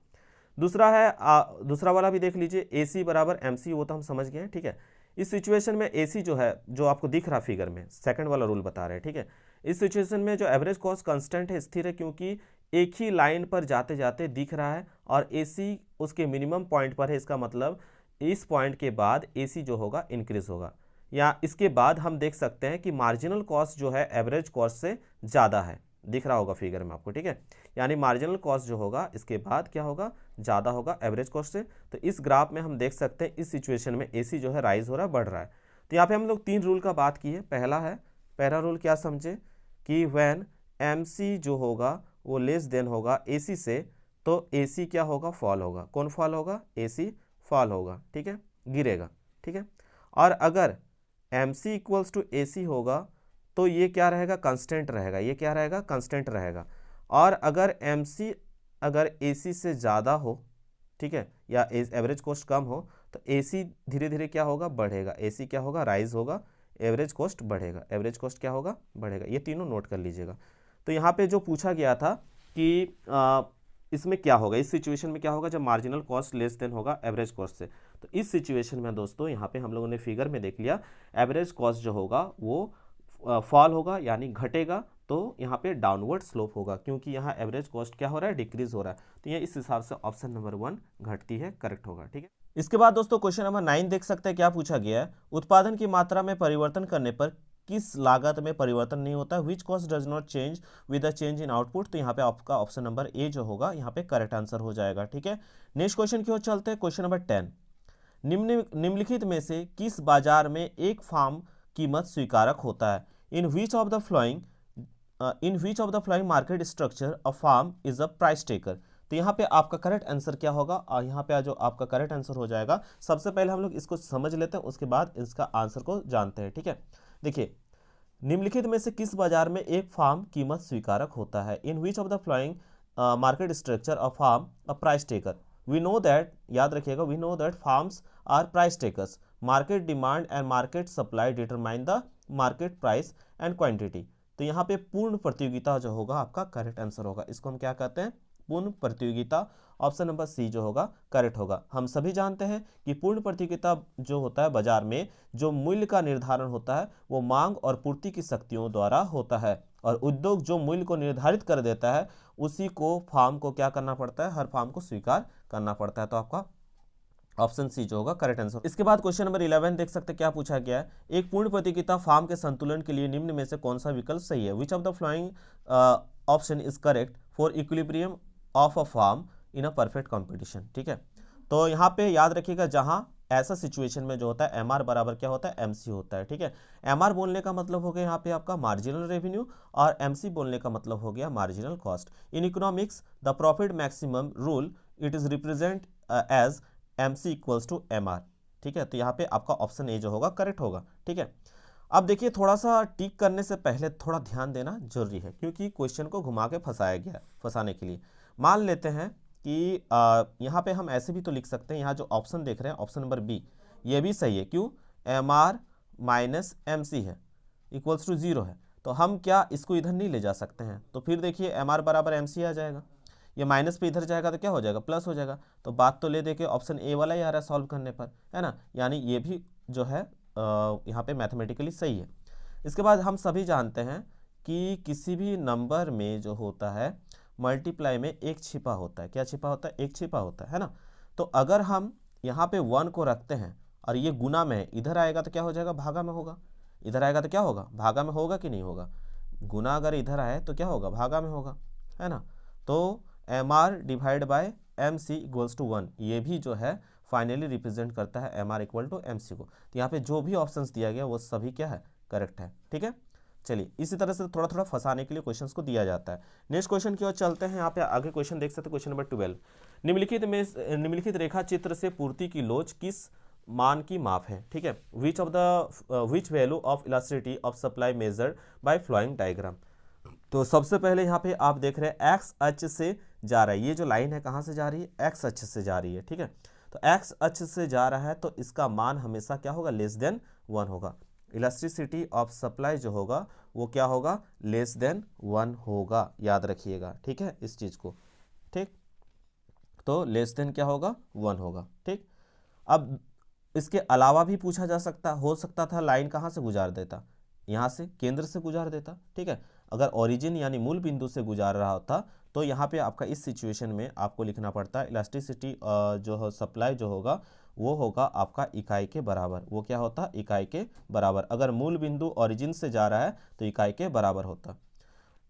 दूसरा है दूसरा वाला भी देख लीजिए, AC बराबर MC, वो तो हम समझ गए हैं, ठीक है। इस सिचुएशन में AC जो है, जो आपको दिख रहा फिगर में, सेकंड वाला रूल बता रहे हैं, ठीक है। इस सिचुएशन में जो एवरेज कॉस्ट कांस्टेंट है, स्थिर है, क्योंकि एक ही लाइन पर जाते जाते दिख रहा है और AC उसके मिनिमम पॉइंट पर है। इसका मतलब इस पॉइंट के बाद AC जो होगा इंक्रीज होगा, या इसके बाद हम देख सकते हैं कि मार्जिनल कॉस्ट जो है एवरेज कॉस्ट से ज़्यादा है, दिख रहा होगा फिगर में आपको, ठीक है। यानी मार्जिनल कॉस्ट जो होगा इसके बाद क्या होगा, ज़्यादा होगा एवरेज कॉस्ट से। तो इस ग्राफ में हम देख सकते हैं इस सिचुएशन में AC जो है राइज हो रहा है, बढ़ रहा है। तो यहाँ पे हम लोग 3 रूल का बात की है। पहला रूल क्या समझे कि व्हेन MC जो होगा वो लेस देन होगा AC से, तो AC क्या होगा, फॉल होगा। कौन फॉल होगा, AC फॉल होगा, ठीक है, गिरेगा, ठीक है। और अगर MC इक्वल्स टू AC होगा तो ये क्या रहेगा, कांस्टेंट रहेगा, ये क्या रहेगा, कांस्टेंट रहेगा। और अगर MC अगर AC से ज़्यादा हो, ठीक है, या एवरेज कॉस्ट कम हो, तो AC धीरे धीरे क्या होगा, बढ़ेगा। AC क्या होगा, राइज होगा, एवरेज कॉस्ट बढ़ेगा, एवरेज कॉस्ट क्या होगा, बढ़ेगा। ये तीनों नोट कर लीजिएगा। तो यहाँ पे जो पूछा गया था कि इसमें क्या होगा, इस सिचुएशन में क्या होगा जब मार्जिनल कॉस्ट लेस देन होगा एवरेज कॉस्ट से। तो इस सिचुएशन में दोस्तों यहाँ पे हम लोगों ने फिगर में देख लिया, एवरेज कॉस्ट जो होगा वो फॉल होगा, यानी घटेगा। तो यहाँ पे डाउनवर्ड स्लोप होगा, क्योंकि यहाँ एवरेज कॉस्ट क्या हो रहा है, डिक्रीज हो रहा है। तो ये इस हिसाब से ऑप्शन नंबर 1 घटती है, करेक्ट होगा, ठीक है। इसके बाद दोस्तों क्वेश्चन नंबर 9 देख सकते हैं, क्या पूछा गया है, उत्पादन की मात्रा में परिवर्तन करने पर किस लागत में परिवर्तन नहीं होता, which cost does not change with the change in output. तो यहाँ पे आपका ऑप्शन नंबर ए जो होगा यहाँ पे करेक्ट आंसर हो जाएगा, ठीक है। नेक्स्ट क्वेश्चन की ओर चलते हैं, क्वेश्चन नंबर 10। निम्नलिखित में से किस बाजार में एक फार्म कीमत स्वीकारक होता है, in which of the following market structure a firm is a price taker. तो यहाँ पे आपका करेक्ट आंसर क्या होगा, और यहाँ पे जो आपका करेक्ट आंसर हो जाएगा, सबसे पहले हम लोग इसको समझ लेते हैं, उसके बाद इसका आंसर को जानते हैं, ठीक है। देखिए, निम्नलिखित में से किस बाजार में एक फार्म कीमत स्वीकारक होता है, in which of the following market structure a firm a price taker, we know that, याद रखिएगा, we know that firms are price takers, market demand and market supply determine the market price and quantity. तो यहाँ पे पूर्ण प्रतियोगिता जो होगा आपका करेक्ट आंसर होगा। इसको हम क्या कहते हैं? पूर्ण प्रतियोगिता। ऑप्शन नंबर सी जो होगा करेक्ट होगा। हम सभी जानते हैं कि पूर्ण प्रतियोगिता जो होता है बाजार में, जो मूल्य का निर्धारण होता है वो मांग और पूर्ति की शक्तियों द्वारा होता है, और उद्योग जो मूल्य को निर्धारित कर देता है उसी को फार्म को क्या करना पड़ता है? हर फार्म को स्वीकार करना पड़ता है। तो आपका ऑप्शन सी जो होगा करेक्ट आंसर। इसके बाद क्वेश्चन नंबर 11 देख सकते हैं क्या पूछा गया है। एक पूर्ण प्रतियोगिता फार्म के संतुलन के लिए निम्न में से कौन सा विकल्प सही है? Which of the following option is correct for equilibrium of a firm in a perfect competition. ठीक है, तो यहाँ पे याद रखिएगा, जहां ऐसा सिचुएशन में जो होता है एमआर बराबर क्या होता है? एमसी होता है। ठीक है, एमआर बोलने का मतलब हो गया यहाँ पे आपका मार्जिनल रेवेन्यू, और एमसी बोलने का मतलब हो गया marginal cost. In economics the profit maximum rule it is represent as MC equals to MR। ठीक है, तो यहाँ पे आपका ऑप्शन ए जो होगा करेक्ट होगा। ठीक है, अब देखिए थोड़ा सा टिक करने से पहले थोड़ा ध्यान देना जरूरी है, क्योंकि क्वेश्चन को घुमा के फंसाया गया, फंसाने के लिए। मान लेते हैं कि यहाँ पे हम ऐसे भी तो लिख सकते हैं, यहाँ जो ऑप्शन देख रहे हैं ऑप्शन नंबर बी, ये भी सही है। क्यों? MR माइनस MC है, इक्वल्स टू 0 है, तो हम क्या इसको इधर नहीं ले जा सकते हैं? तो फिर देखिए MR बराबर MC आ जाएगा, ये माइनस पे इधर जाएगा तो क्या हो जाएगा? प्लस हो जाएगा। तो बात तो ले देखिए ऑप्शन ए वाला ही आ रहा है सॉल्व करने पर, है ना, यानी ये भी जो है यहाँ पे मैथमेटिकली सही है। इसके बाद हम सभी जानते हैं कि किसी भी नंबर में जो होता है मल्टीप्लाई में एक छिपा होता है। क्या छिपा होता है? एक छिपा होता है ना। तो अगर हम यहाँ पे 1 को रखते हैं और ये गुना में है, इधर आएगा तो क्या हो जाएगा? भागा में होगा। इधर आएगा तो क्या होगा? भागा में होगा कि नहीं होगा? गुना अगर इधर आए तो क्या होगा? भागा में होगा, है ना। तो MR divide by MC equals to 1, ये भी जो है फाइनली रिप्रेजेंट करता है MR इक्वल टू MC को। तो यहाँ पे जो भी ऑप्शंस दिया गया वो सभी क्या है? करेक्ट है। ठीक है, चलिए इसी तरह से थोड़ा थोड़ा फंसाने के लिए क्वेश्चंस को दिया जाता है। नेक्स्ट क्वेश्चन की ओर चलते हैं। यहाँ पे आगे क्वेश्चन देख सकते हैं, क्वेश्चन नंबर 12। निम्नलिखित रेखा चित्र से पूर्ति की लोच किस मान की माप है? ठीक है, which value of elasticity of supply measured by following diagram. तो सबसे पहले यहाँ पे आप देख रहे हैं एक्स अक्ष से जा रहा है, ये जो लाइन है कहाँ से जा रही है? एक्स अक्ष से जा रही है। ठीक है, तो एक्स अक्ष से जा रहा है तो इसका मान हमेशा क्या होगा? लेस देन 1 होगा। इलास्टिसिटी ऑफ सप्लाई जो होगा वो क्या होगा? लेस देन 1 होगा, याद रखिएगा। ठीक है, इस चीज को, ठीक, तो लेस देन क्या होगा? 1 होगा। ठीक, अब इसके अलावा भी पूछा जा सकता, हो सकता था लाइन कहाँ से गुजार देता? यहाँ से, केंद्र से गुजार देता। ठीक है, अगर ओरिजिन यानी मूल बिंदु से गुजार रहा होता तो यहाँ पे आपका इस सिचुएशन में आपको लिखना पड़ता है इलास्टिसिटी जो है सप्लाई जो होगा वो होगा आपका इकाई के बराबर। वो क्या होता? इकाई के बराबर। अगर मूल बिंदु ओरिजिन से जा रहा है तो इकाई के बराबर होता।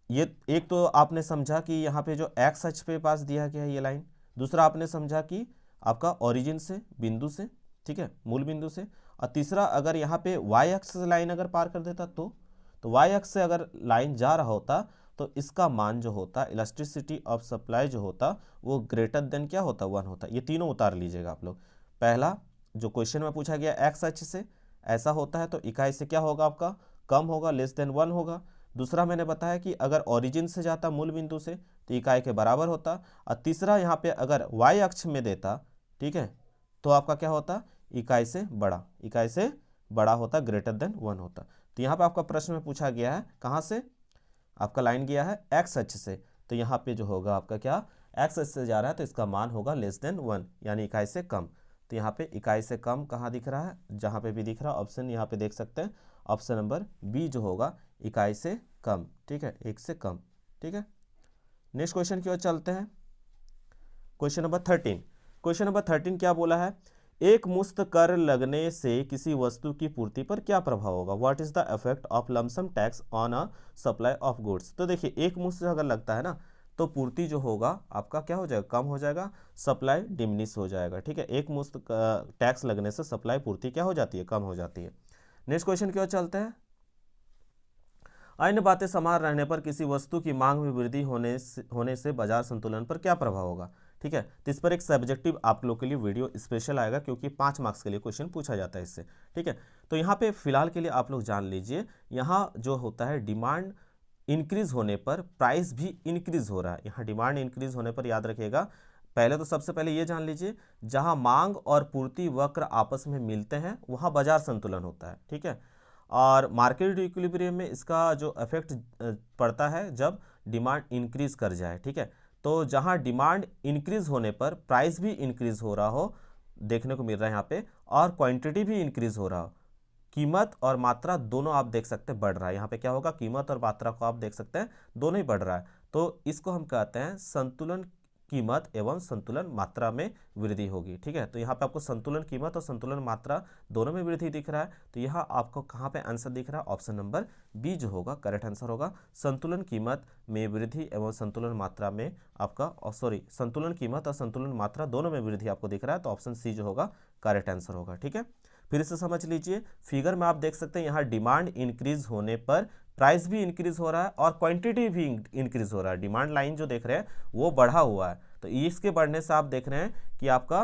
ये एक तो आपने समझा कि यहाँ पे जो एक्स अक्ष पे पास दिया गया है ये लाइन, दूसरा आपने समझा कि आपका ओरिजिन से, बिंदु से, ठीक है, मूल बिंदु से, और तीसरा अगर यहाँ पे वाई अक्ष से लाइन अगर पार कर देता तो वाई अक्ष से अगर लाइन जा रहा होता तो इसका मान जो होता, इलास्टिसिटी ऑफ सप्लाई जो होता वो ग्रेटर देन क्या होता? 1 होता। ये तीनों उतार लीजिएगा आप लोग। पहला जो क्वेश्चन में पूछा गया एक्स अक्ष से ऐसा होता है तो इकाई से क्या होगा आपका? कम होगा, लेस देन 1 होगा। दूसरा मैंने बताया कि अगर ओरिजिन से जाता मूल बिंदु से तो इकाई के बराबर होता, और तीसरा यहाँ पे अगर वाई अक्ष में देता, ठीक है, तो आपका क्या होता? इकाई से बड़ा, इकाई से बड़ा होता, ग्रेटर देन 1 होता। तो यहाँ पे आपका प्रश्न में पूछा गया है कहाँ से? आपका लाइन गया है एक्स अक्ष से, तो यहाँ पे जो होगा आपका क्या? एक्स अक्ष से जा रहा है तो इसका मान होगा लेस देन 1 यानी इकाई से कम। तो यहाँ पे इकाई से कम कहाँ दिख रहा है? जहाँ पे भी दिख रहा है ऑप्शन यहाँ पे देख सकते हैं, ऑप्शन नंबर बी जो होगा इकाई से कम। ठीक है, 1 से कम। ठीक है, नेक्स्ट क्वेश्चन की ओर चलते हैं। Question number 13। क्वेश्चन नंबर 13 क्या बोला है? एक मुश्त कर लगने से किसी वस्तु की पूर्ति पर क्या प्रभाव होगा? What is the effect of lump sum tax on a supply of goods. तो देखिए एक मुश्त अगर लगता है ना तो पूर्ति जो होगा आपका क्या हो जाएगा? कम हो जाएगा, सप्लाई डिमिनिश हो जाएगा। ठीक है, एक मुश्त टैक्स लगने से सप्लाई पूर्ति क्या हो जाती है? कम हो जाती है। नेक्स्ट क्वेश्चन की ओर चलते हैं। अन्य बातें समान रहने पर किसी वस्तु की मांग में वृद्धि होने से बाजार संतुलन पर क्या प्रभाव होगा? ठीक है, तो इस पर एक सब्जेक्टिव आप लोग के लिए वीडियो स्पेशल आएगा क्योंकि 5 मार्क्स के लिए क्वेश्चन पूछा जाता है इससे। ठीक है, तो यहाँ पे फिलहाल के लिए आप लोग जान लीजिए, यहाँ जो होता है डिमांड इंक्रीज होने पर प्राइस भी इंक्रीज हो रहा है। यहाँ डिमांड इंक्रीज होने पर याद रखिएगा पहले तो सबसे पहले ये जान लीजिए, जहां मांग और पूर्ति वक्र आपस में मिलते हैं वहां बाजार संतुलन होता है, ठीक है। और मार्केट इक्विलिब्रियम में इसका जो इफेक्ट पड़ता है जब डिमांड इंक्रीज कर जाए, ठीक है। तो जहां डिमांड इंक्रीज होने पर प्राइस भी इंक्रीज हो रहा हो देखने को मिल रहा है यहाँ पे, और क्वांटिटी भी इंक्रीज हो रहा हो, कीमत और मात्रा दोनों आप देख सकते हैं बढ़ रहा है। यहाँ पे क्या होगा, कीमत और मात्रा को आप देख सकते हैं दोनों ही बढ़ रहा है। तो इसको हम कहते हैं संतुलन कीमत एवं संतुलन मात्रा में वृद्धि होगी, ठीक है। तो यहाँ पे आपको संतुलन कीमत और संतुलन मात्रा दोनों में वृद्धि दिख रहा है। तो यहाँ आपको कहाँ पे आंसर दिख रहा है, ऑप्शन नंबर बी जो होगा करेक्ट आंसर होगा। संतुलन कीमत में वृद्धि एवं संतुलन मात्रा में आपका संतुलन कीमत और संतुलन मात्रा दोनों में वृद्धि आपको दिख रहा है, तो ऑप्शन सी जो होगा करेक्ट आंसर होगा, ठीक है। फिर से समझ लीजिए, फिगर में आप देख सकते हैं यहाँ डिमांड इंक्रीज होने पर प्राइस भी इंक्रीज हो रहा है और क्वांटिटी भी इंक्रीज हो रहा है। डिमांड लाइन जो देख रहे हैं वो बढ़ा हुआ है, तो इसके बढ़ने से आप देख रहे हैं कि आपका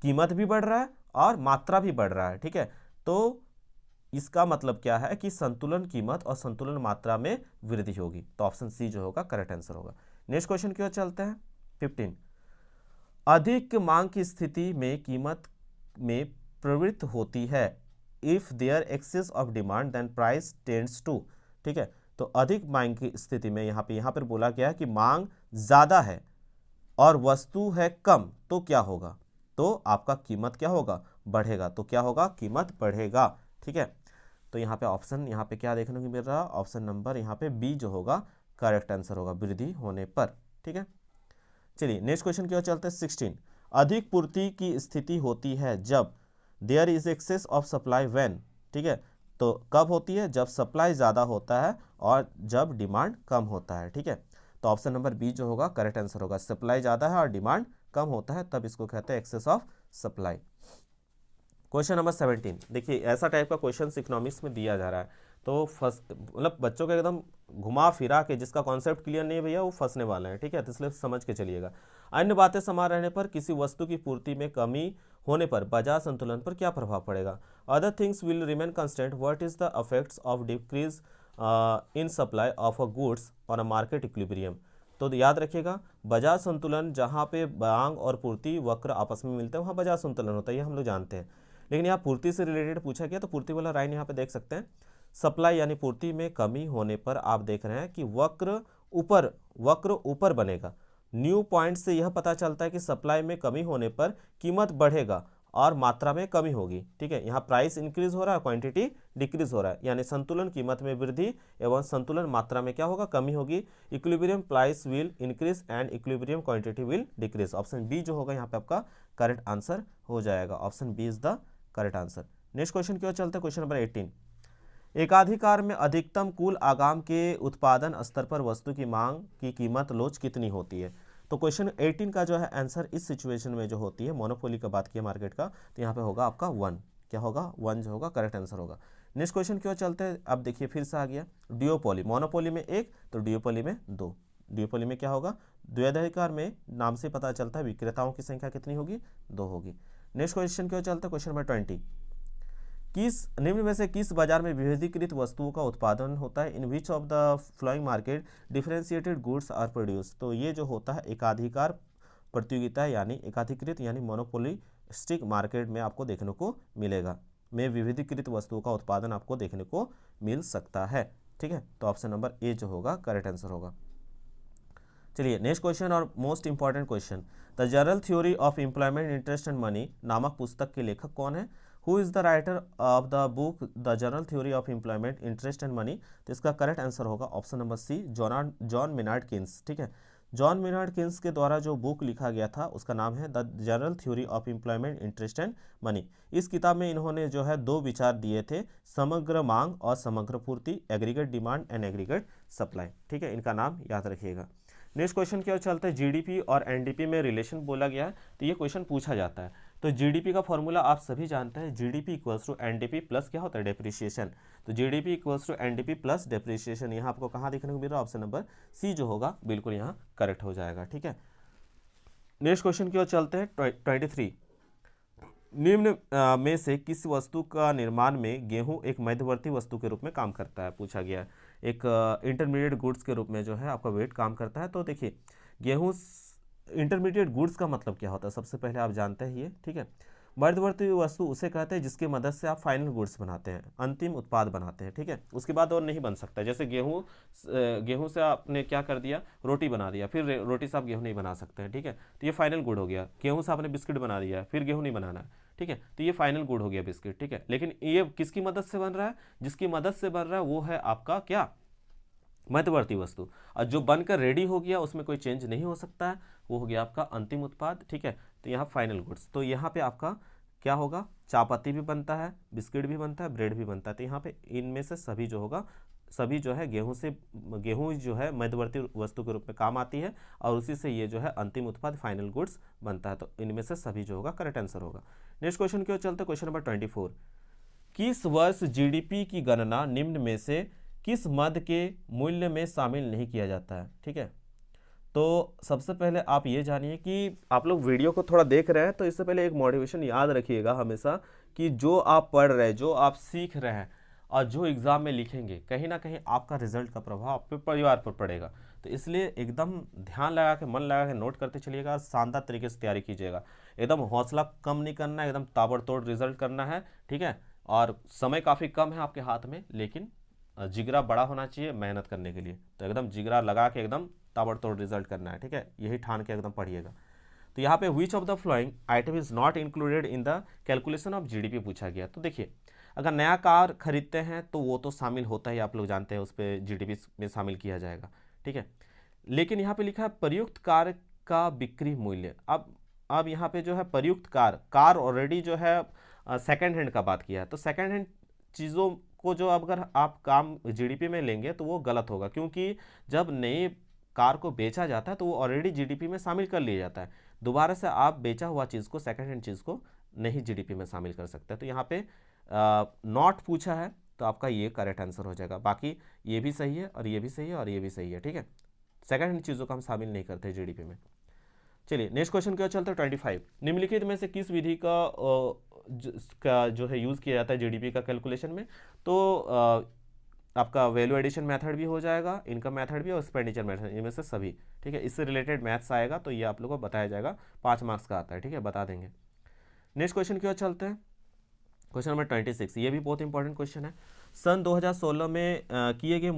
कीमत भी बढ़ रहा है और मात्रा भी बढ़ रहा है, ठीक है। तो इसका मतलब क्या है कि संतुलन कीमत और संतुलन मात्रा में वृद्धि होगी, तो ऑप्शन सी जो होगा करेक्ट आंसर होगा। नेक्स्ट क्वेश्चन की ओर चलते हैं 15। अधिक मांग की स्थिति में कीमत में प्रवृत्त होती है। If there excess of demand then price tends to, ठीक है। तो अधिक मांग की स्थिति में यहाँ पर बोला गया है कि मांग ज्यादा है और वस्तु है कम, तो क्या होगा, तो आपका कीमत क्या होगा, बढ़ेगा। तो क्या होगा, कीमत बढ़ेगा, ठीक है। तो यहाँ पे ऑप्शन यहाँ पे क्या देखने को मिल रहा है, ऑप्शन नंबर यहाँ पे बी जो होगा करेक्ट आंसर होगा, वृद्धि होने पर, ठीक है। चलिए नेक्स्ट क्वेश्चन की ओर चलते हैं 16। अधिक पूर्ति की स्थिति होती है जब there is excess of supply when, ठीक है। तो कब होती है, जब सप्लाई ज़्यादा होता है और जब डिमांड कम होता है, ठीक है। तो ऑप्शन नंबर बी जो होगा करेक्ट आंसर होगा। सप्लाई ज़्यादा है और डिमांड कम होता है तब इसको कहते हैं excess of supply. Question number 17, देखिए ऐसा टाइप का क्वेश्चन इकोनॉमिक्स में दिया जा रहा है, तो मतलब बच्चों को एकदम घुमा फिरा के जिसका कॉन्सेप्ट क्लियर नहीं है भैया वो फंसने वाला है, ठीक है। तो इसलिए समझ के चलिएगा। अन्य बातें समान रहने पर किसी वस्तु की पूर्ति में कमी होने पर बाजार संतुलन पर क्या प्रभाव पड़ेगा। Other things will remain constant, what is the effects of decrease in supply of a goods on a market equilibrium. तो याद रखिएगा, बाजार संतुलन जहाँ पे मांग और पूर्ति वक्र आपस में मिलते हैं वहाँ बाजार संतुलन होता है, ये हम लोग जानते हैं। लेकिन यहाँ पूर्ति से रिलेटेड पूछा गया, तो पूर्ति वाला लाइन यहाँ पे देख सकते हैं। सप्लाई यानी पूर्ति में कमी होने पर आप देख रहे हैं कि वक्र ऊपर बनेगा। न्यू पॉइंट से यह पता चलता है कि सप्लाई में कमी होने पर कीमत बढ़ेगा और मात्रा में कमी होगी, ठीक है। यहाँ प्राइस इंक्रीज हो रहा है, क्वांटिटी डिक्रीज हो रहा है, यानी संतुलन कीमत में वृद्धि एवं संतुलन मात्रा में क्या होगा, कमी होगी। Equilibrium price will increase and equilibrium quantity will decrease. Option B जो होगा यहाँ पे आपका करेक्ट आंसर हो जाएगा। Option B is the correct answer. Next question की ओर चलते हैं, क्वेश्चन नंबर 18। एकाधिकार में अधिकतम कुल आगाम के उत्पादन स्तर पर वस्तु की मांग की कीमत लोच कितनी होती है। तो क्वेश्चन 18 का जो है आंसर इस सिचुएशन में जो होती है, मोनोपोली का बात की मार्केट का, तो यहाँ पे होगा आपका 1, क्या होगा 1 जो होगा करेक्ट आंसर होगा। नेक्स्ट क्वेश्चन की ओर चलते हैं। अब देखिए फिर से आ गया ड्यूओपोली, मोनोपोली में 1 तो ड्यूओपोली में 2। ड्यूओपोली में क्या होगा, द्वैधाधिकार में नाम से पता चलता है विक्रेताओं की संख्या कितनी होगी, 2 होगी। नेक्स्ट क्वेश्चन की ओर चलते हैं, क्वेश्चन नंबर 20। निम्न में से किस बाजार में विविधीकृत वस्तुओं का उत्पादन होता है। In which of the following market differentiated goods are produce. तो ये जो होता है एकाधिकार प्रतियोगिता यानी एकाधिकृत यानी मोनोपोलिस्टिक मार्केट में आपको देखने को मिलेगा, में विविधीकृत वस्तुओं का उत्पादन आपको देखने को मिल सकता है, ठीक है। तो ऑप्शन नंबर ए जो होगा करेक्ट आंसर होगा। चलिए नेक्स्ट क्वेश्चन और most important question, the general theory of employment interest and money नामक पुस्तक के लेखक कौन है। Who is the writer of the book the general theory of employment interest and money. तो इसका करेक्ट आंसर होगा option number C, John Maynard Keynes, ठीक है। जॉन मेनार्ड केन्स के द्वारा जो बुक लिखा गया था उसका नाम है the general theory of employment interest and money. इस किताब में इन्होंने जो है 2 विचार दिए थे, समग्र मांग और समग्र पूर्ति, aggregate demand and aggregate supply, ठीक है। इनका नाम याद रखिएगा। नेक्स्ट क्वेश्चन की ओर चलते हैं। जीडीपी और एनडीपी में रिलेशन बोला गया है, तो ये क्वेश्चन पूछा जाता है। तो जीडीपी का फॉर्मूला आप सभी जानते हैं, GDP equals to NDP plus क्या होता है, डेप्रिसिएशन। तो GDP equals to NDP plus depreciation, यहाँ आपको कहाँ देखने को मिल रहा है, ऑप्शन नंबर सी जो होगा बिल्कुल यहाँ करेक्ट हो जाएगा, ठीक है। नेक्स्ट क्वेश्चन की ओर चलते हैं 23। निम्न में से किस वस्तु का निर्माण में गेहूं एक मध्यवर्ती वस्तु के रूप में काम करता है, पूछा गया है। एक इंटरमीडिएट गुड्स के रूप में जो है आपका वेट काम करता है। तो देखिए गेहूं इंटरमीडिएट गुड्स का मतलब क्या होता है, सबसे पहले आप जानते हैं ये, ठीक है। मध्यवर्ती वस्तु उसे कहते हैं जिसकी मदद से आप फाइनल गुड्स बनाते हैं, अंतिम उत्पाद बनाते हैं, ठीक है। उसके बाद और नहीं बन सकता, जैसे गेहूं से आपने क्या कर दिया, रोटी बना दिया, फिर रोटी से आप गेहूं नहीं बना सकते हैं, ठीक है। तो ये फाइनल गुड हो गया। गेहूं से आपने बिस्किट बना दिया, फिर गेहूं नहीं बनाना है, ठीक है। तो ये फाइनल गुड हो गया बिस्किट, ठीक है। लेकिन ये किसकी मदद से बन रहा है, जिसकी मदद से बन रहा है वो है आपका क्या, मध्यवर्ती वस्तु। और जो बनकर रेडी हो गया उसमें कोई चेंज नहीं हो सकता है, वो हो गया आपका अंतिम उत्पाद, ठीक है। तो यहाँ फाइनल गुड्स, तो यहाँ पे आपका क्या होगा, चायपत्ती भी बनता है, बिस्किट भी बनता है, ब्रेड भी बनता है। तो यहाँ पे इनमें से सभी जो होगा, सभी जो है गेहूं जो है मध्यवर्ती वस्तु के रूप में काम आती है, और उसी से ये जो है अंतिम उत्पाद फाइनल गुड्स बनता है। तो इनमें से सभी जो होगा करेक्ट आंसर होगा। नेक्स्ट क्वेश्चन की ओर चलते, क्वेश्चन नंबर 24। किस वर्ष जीडीपी की गणना निम्न में से किस मद के मूल्य में शामिल नहीं किया जाता है, ठीक है। तो सबसे पहले आप ये जानिए कि आप लोग वीडियो को थोड़ा देख रहे हैं तो इससे पहले एक मोटिवेशन याद रखिएगा हमेशा, कि जो आप पढ़ रहे हैं, जो आप सीख रहे हैं और जो एग्ज़ाम में लिखेंगे, कहीं ना कहीं आपका रिजल्ट का प्रभाव आपके परिवार पर पड़ेगा। तो इसलिए एकदम ध्यान लगा के, मन लगा के नोट करते चलिएगा और शानदार तरीके से तैयारी कीजिएगा। एकदम हौसला कम नहीं करना है, एकदम ताबड़तोड़ रिजल्ट करना है, ठीक है। और समय काफ़ी कम है आपके हाथ में, लेकिन जिगरा बड़ा होना चाहिए मेहनत करने के लिए। तो एकदम जिगरा लगा के एकदम ताबड़तोड़ रिजल्ट करना है, ठीक है। यही ठान के एकदम पढ़िएगा। तो यहाँ पे विच of the flowing item is not included in the calculation of GDP पूछा गया। तो देखिए, अगर नया कार खरीदते हैं तो वो तो शामिल होता है, आप लोग जानते हैं, उस पर जीडीपी में शामिल किया जाएगा, ठीक है। लेकिन यहाँ पे लिखा है प्रयुक्त कार का बिक्री मूल्य। अब यहाँ पे जो है प्रयुक्त कार ऑलरेडी जो है सेकेंड हैंड का बात किया है। तो सेकेंड हैंड चीज़ों को जो अगर आप काम जीडीपी में लेंगे तो वो गलत होगा, क्योंकि जब नए कार को बेचा जाता है तो वो ऑलरेडी जीडीपी में शामिल कर लिया जाता है। दोबारा से आप बेचा हुआ चीज़ को, सेकेंड हैंड चीज़ को नहीं जीडीपी में शामिल कर सकते। तो यहाँ पे नॉट पूछा है, तो आपका ये करेक्ट आंसर हो जाएगा। बाकी ये भी सही है और ये भी सही है और ये भी सही है, ठीक है। सेकेंड हैंड चीज़ों को हम शामिल नहीं करते जीडीपी में। चलिए नेक्स्ट क्वेश्चन क्या चलता है 25। निम्नलिखित में से किस विधि का जो है यूज़ किया जाता है जीडीपी का कैलकुलेशन में। तो आपका वैल्यू एडिशन मेथड भी हो जाएगा, इनकम मेथड भी और एक्सपेंडिचर मेथड, इनमें से सभी, ठीक है। इससे रिलेटेड मैथ्स आएगा तो ये आप लोगों को बताया जाएगा, 5 मार्क्स का आता है, ठीक है, बता देंगे। नेक्स्ट क्वेश्चन की ओर चलते हैं, क्वेश्चन नंबर 26। ये भी बहुत इंपॉर्टेंट क्वेश्चन है। सन 2016 में किए गए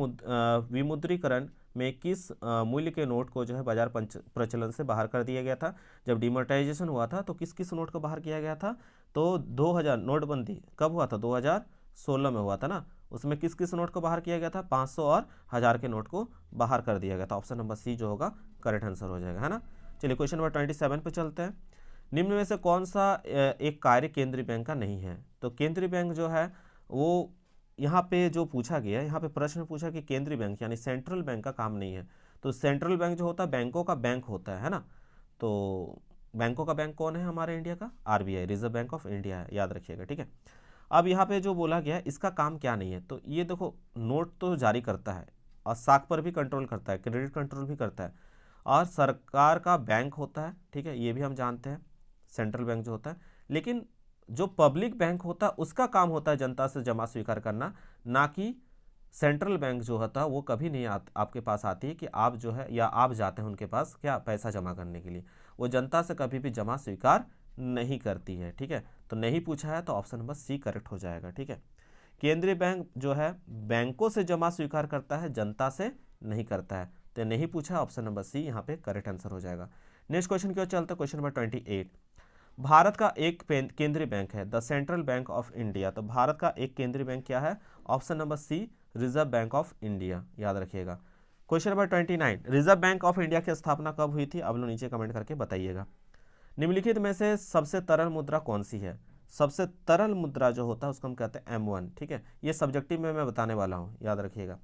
विमुद्रीकरण में किस मूल्य के नोट को जो है बाजार प्रचलन से बाहर कर दिया गया था। जब डिमोनेटाइजेशन हुआ था तो किस किस नोट को बाहर किया गया था। तो 2000 नोटबंदी कब हुआ था, 2016 में हुआ था ना। उसमें किस किस नोट को बाहर किया गया था, 500 और 1000 के नोट को बाहर कर दिया गया था। ऑप्शन नंबर सी जो होगा करेक्ट आंसर हो जाएगा, है ना। चलिए क्वेश्चन नंबर 27 पे चलते हैं। निम्न में से कौन सा एक कार्य केंद्रीय बैंक का नहीं है। तो केंद्रीय बैंक जो है वो यहाँ पे जो पूछा गया, यहाँ पे प्रश्न पूछा कि केंद्रीय बैंक यानी सेंट्रल बैंक का काम नहीं है। तो सेंट्रल बैंक जो होता है बैंकों का बैंक होता है ना। तो बैंकों का बैंक कौन है हमारे इंडिया का, RBI, reserve Bank of India है, याद रखिएगा, ठीक है। अब यहाँ पे जो बोला गया है इसका काम क्या नहीं है। तो ये देखो, नोट तो जारी करता है और साख पर भी कंट्रोल करता है, क्रेडिट कंट्रोल भी करता है, और सरकार का बैंक होता है, ठीक है, ये भी हम जानते हैं, सेंट्रल बैंक जो होता है। लेकिन जो पब्लिक बैंक होता है उसका काम होता है जनता से जमा स्वीकार करना, ना कि सेंट्रल बैंक जो होता है वो कभी नहीं आपके पास आती है कि आप जो है या आप जाते हैं उनके पास क्या पैसा जमा करने के लिए। वो जनता से कभी भी जमा स्वीकार नहीं करती है, ठीक है। तो नहीं पूछा है तो ऑप्शन नंबर सी करेक्ट हो जाएगा, ठीक है। केंद्रीय बैंक जो है बैंकों से जमा स्वीकार करता है, जनता से नहीं करता है। तो नहीं पूछा है, ऑप्शन नंबर सी यहाँ पे करेक्ट आंसर हो जाएगा। नेक्स्ट क्वेश्चन की ओर चलते हैं, क्वेश्चन नंबर 28। भारत का एक केंद्रीय बैंक है, the central bank of India. तो भारत का एक केंद्रीय बैंक क्या है, option number C Reserve Bank of India, याद रखिएगा। Question number 29, Reserve Bank of India की स्थापना कब हुई थी। अब लोग नीचे कमेंट करके बताइएगा। निम्नलिखित में से सबसे तरल मुद्रा कौन सी है। सबसे तरल मुद्रा जो होता है उसको हम कहते हैं M1, ठीक है। ये सब्जेक्टिव में मैं बताने वाला हूँ, याद रखिएगा।